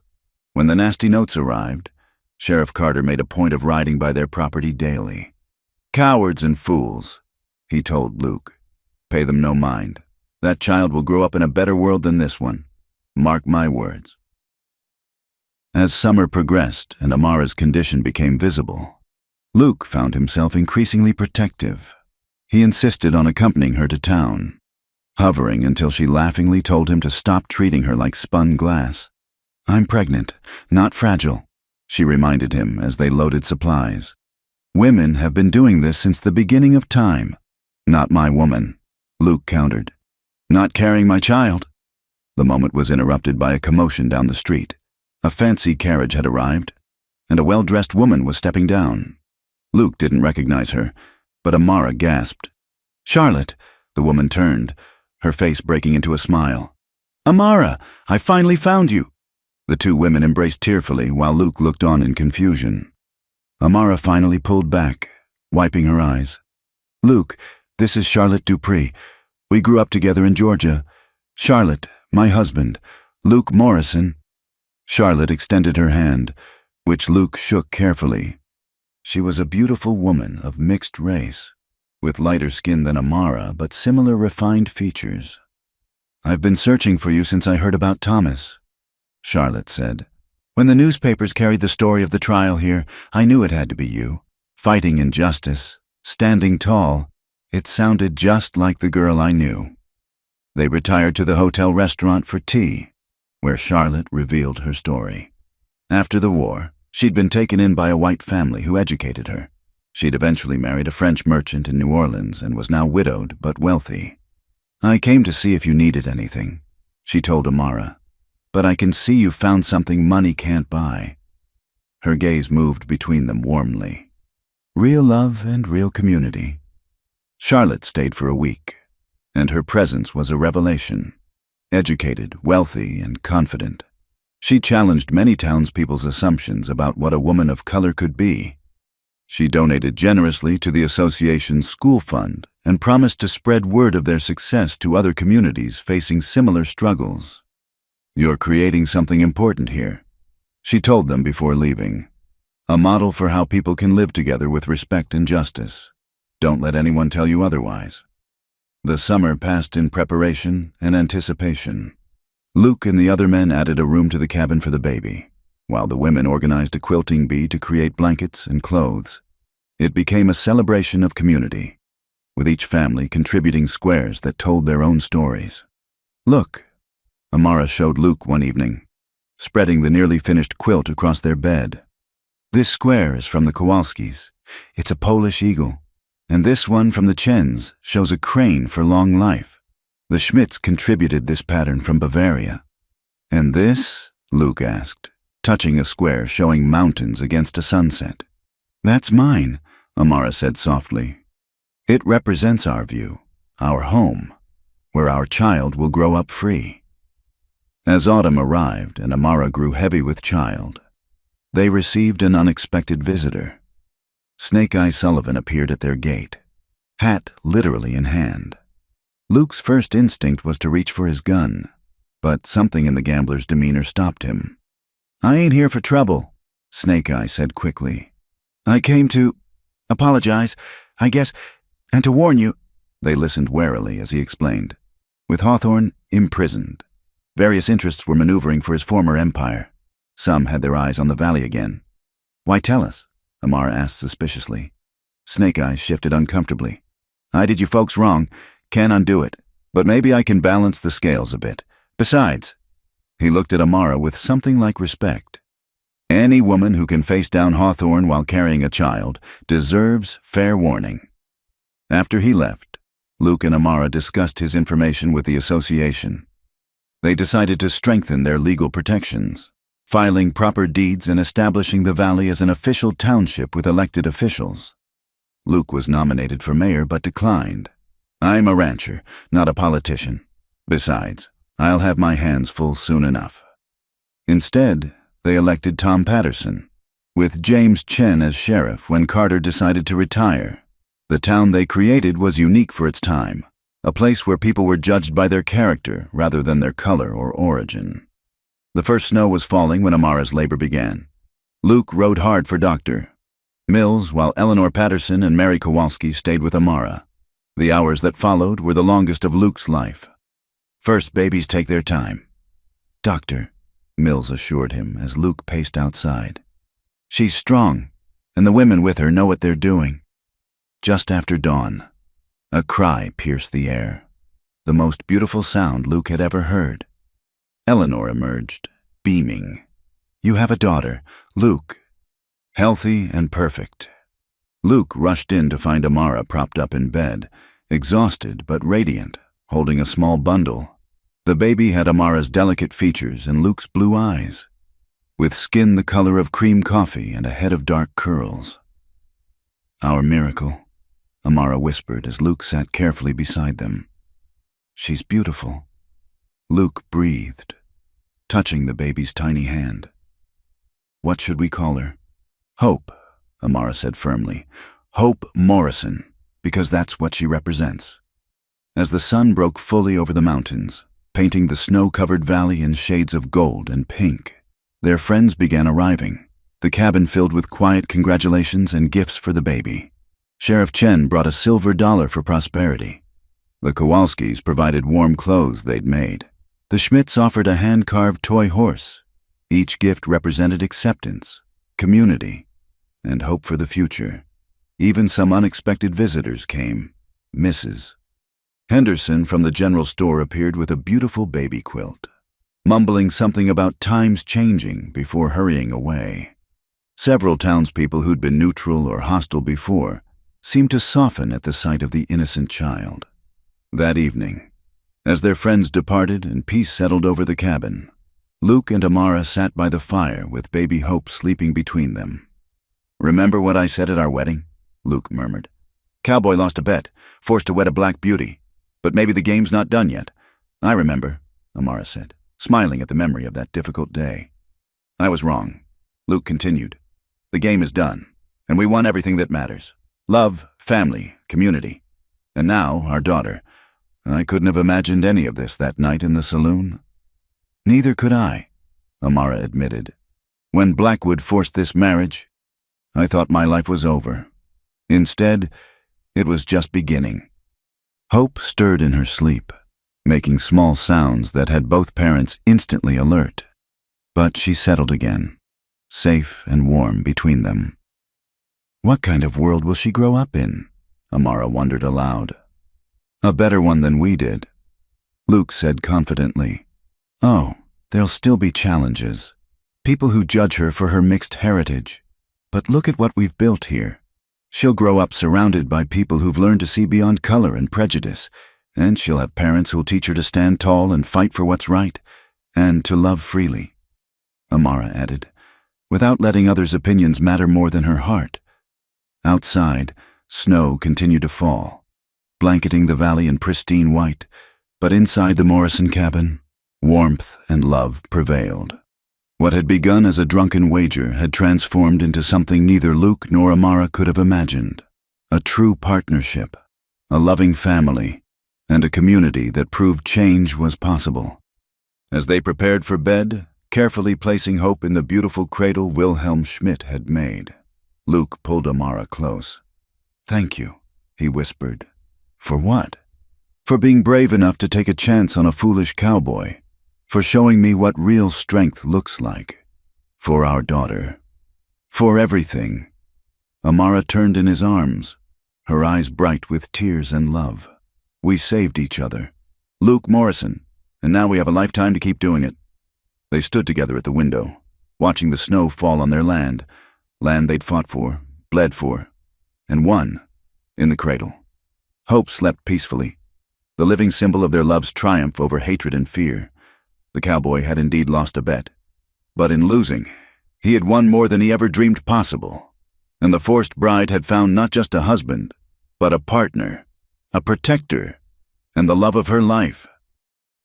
When the nasty notes arrived, Sheriff Carter made a point of riding by their property daily. "Cowards and fools," he told Luke. "Pay them no mind. That child will grow up in a better world than this one. Mark my words." As summer progressed and Amara's condition became visible, Luke found himself increasingly protective. He insisted on accompanying her to town, hovering until she laughingly told him to stop treating her like spun glass. "I'm pregnant, not fragile," she reminded him as they loaded supplies. "Women have been doing this since the beginning of time." "Not my woman," Luke countered. "Not carrying my child." The moment was interrupted by a commotion down the street. A fancy carriage had arrived, and a well-dressed woman was stepping down. Luke didn't recognize her, but Amara gasped. "Charlotte," the woman turned, her face breaking into a smile. "Amara, I finally found you." The 2 women embraced tearfully while Luke looked on in confusion. Amara finally pulled back, wiping her eyes. "Luke, this is Charlotte Dupree. We grew up together in Georgia. Charlotte, my husband, Luke Morrison." Charlotte extended her hand, which Luke shook carefully. She was a beautiful woman of mixed race, with lighter skin than Amara but similar refined features. "I've been searching for you since I heard about Thomas," Charlotte said. "When the newspapers carried the story of the trial here, I knew it had to be you. Fighting injustice, standing tall, It sounded just like the girl I knew. They retired to the hotel restaurant for tea, where Charlotte revealed her story. After the war, she'd been taken in by a white family who educated her. She'd eventually married a French merchant in New Orleans and was now widowed but wealthy. "I came to see if you needed anything," she told Amara, "but I can see you found something money can't buy." Her gaze moved between them warmly. Real love and real community. Charlotte stayed for a week, and her presence was a revelation. Educated, wealthy, and confident, she challenged many townspeople's assumptions about what a woman of color could be. She donated generously to the association's school fund and promised to spread word of their success to other communities facing similar struggles. "You're creating something important here," she told them before leaving. "A model for how people can live together with respect and justice. Don't let anyone tell you otherwise." The summer passed in preparation and anticipation. Luke and the other men added a room to the cabin for the baby, while the women organized a quilting bee to create blankets and clothes. It became a celebration of community, with each family contributing squares that told their own stories. "Look," Amara showed Luke one evening, spreading the nearly finished quilt across their bed. "This square is from the Kowalskis. It's a Polish eagle. And this one from the Chens shows a crane for long life. The Schmidts contributed this pattern from Bavaria." "And this?" Luke asked, touching a square showing mountains against a sunset. "That's mine," Amara said softly. "It represents our view, our home, where our child will grow up free." As autumn arrived and Amara grew heavy with child, they received an unexpected visitor. Snake Eye Sullivan appeared at their gate, hat literally in hand. Luke's first instinct was to reach for his gun, but something in the gambler's demeanor stopped him. "I ain't here for trouble," Snake Eye said quickly. "I came to apologize, I guess, and to warn you." They listened warily as he explained. With Hawthorne imprisoned, various interests were maneuvering for his former empire. Some had their eyes on the valley again. "Why tell us?" Amara asked suspiciously. Snake Eyes shifted uncomfortably. "I did you folks wrong. Can't undo it. But maybe I can balance the scales a bit. Besides," he looked at Amara with something like respect, "any woman who can face down Hawthorne while carrying a child deserves fair warning." After he left, Luke and Amara discussed his information with the association. They decided to strengthen their legal protections, filing proper deeds and establishing the valley as an official township with elected officials. Luke was nominated for mayor but declined. "I'm a rancher, not a politician. Besides, I'll have my hands full soon enough." Instead, they elected Tom Patterson, with James Chen as sheriff when Carter decided to retire. The town they created was unique for its time, a place where people were judged by their character rather than their color or origin. The first snow was falling when Amara's labor began. Luke rode hard for Dr. Mills, while Eleanor Patterson and Mary Kowalski stayed with Amara. The hours that followed were the longest of Luke's life. "First babies take their time, Doctor," Mills assured him as Luke paced outside. "She's strong, and the women with her know what they're doing." Just after dawn, a cry pierced the air, the most beautiful sound Luke had ever heard. Eleanor emerged, beaming. "You have a daughter, Luke. Healthy and perfect." Luke rushed in to find Amara propped up in bed, exhausted but radiant, holding a small bundle. The baby had Amara's delicate features and Luke's blue eyes, with skin the color of cream coffee and a head of dark curls. "Our miracle," Amara whispered as Luke sat carefully beside them. "She's beautiful." Luke breathed, touching the baby's tiny hand. "What should we call her?" "Hope," Amara said firmly. "Hope Morrison, because that's what she represents." As the sun broke fully over the mountains, painting the snow-covered valley in shades of gold and pink, their friends began arriving, the cabin filled with quiet congratulations and gifts for the baby. Sheriff Chen brought a silver dollar for prosperity. The Kowalskis provided warm clothes they'd made. The Schmidts offered a hand-carved toy horse. Each gift represented acceptance, community, and hope for the future. Even some unexpected visitors came, Mrs. Henderson from the general store appeared with a beautiful baby quilt, mumbling something about times changing before hurrying away. Several townspeople who'd been neutral or hostile before seemed to soften at the sight of the innocent child. That evening, as their friends departed and peace settled over the cabin, Luke and Amara sat by the fire with baby Hope sleeping between them. "Remember what I said at our wedding?" Luke murmured. "Cowboy lost a bet, forced to wed a black beauty. But maybe the game's not done yet." "I remember," Amara said, smiling at the memory of that difficult day. "I was wrong," Luke continued. "The game is done, and we won everything that matters. Love, family, community. And now, our daughter. I couldn't have imagined any of this that night in the saloon." "Neither could I," Amara admitted. "When Blackwood forced this marriage, I thought my life was over. Instead, it was just beginning." Hope stirred in her sleep, making small sounds that had both parents instantly alert. But she settled again, safe and warm between them. "What kind of world will she grow up in?" Amara wondered aloud. "A better one than we did," Luke said confidently. "Oh, there'll still be challenges. People who judge her for her mixed heritage. But look at what we've built here. She'll grow up surrounded by people who've learned to see beyond color and prejudice, and she'll have parents who'll teach her to stand tall and fight for what's right, and to love freely," Amara added, without letting others' opinions matter more than her heart. Outside, snow continued to fall, blanketing the valley in pristine white, but inside the Morrison cabin, warmth and love prevailed. What had begun as a drunken wager had transformed into something neither Luke nor Amara could have imagined. A true partnership, a loving family, and a community that proved change was possible. As they prepared for bed, carefully placing Hope in the beautiful cradle Wilhelm Schmidt had made, Luke pulled Amara close. "Thank you," he whispered. "For what?" "For being brave enough to take a chance on a foolish cowboy. For showing me what real strength looks like. For our daughter. For everything." Amara turned in his arms, her eyes bright with tears and love. "We saved each other. Luke Morrison, and now we have a lifetime to keep doing it." They stood together at the window, watching the snow fall on their land they'd fought for, bled for, and won, in the cradle. Hope slept peacefully, the living symbol of their love's triumph over hatred and fear. The cowboy had indeed lost a bet, but in losing, he had won more than he ever dreamed possible, and the forced bride had found not just a husband, but a partner, a protector, and the love of her life.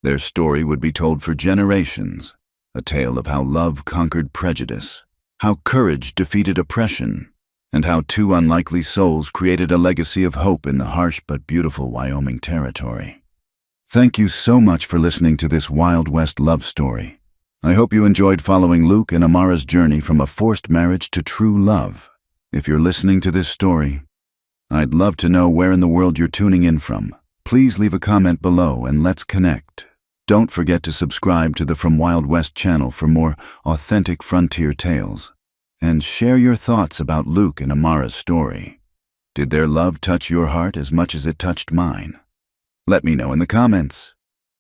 Their story would be told for generations, a tale of how love conquered prejudice, how courage defeated oppression, and how two unlikely souls created a legacy of hope in the harsh but beautiful Wyoming territory. Thank you so much for listening to this Wild West love story. I hope you enjoyed following Luke and Amara's journey from a forced marriage to true love. If you're listening to this story, I'd love to know where in the world you're tuning in from. Please leave a comment below and let's connect. Don't forget to subscribe to the From Wild West channel for more authentic frontier tales. And share your thoughts about Luke and Amara's story. Did their love touch your heart as much as it touched mine? Let me know in the comments.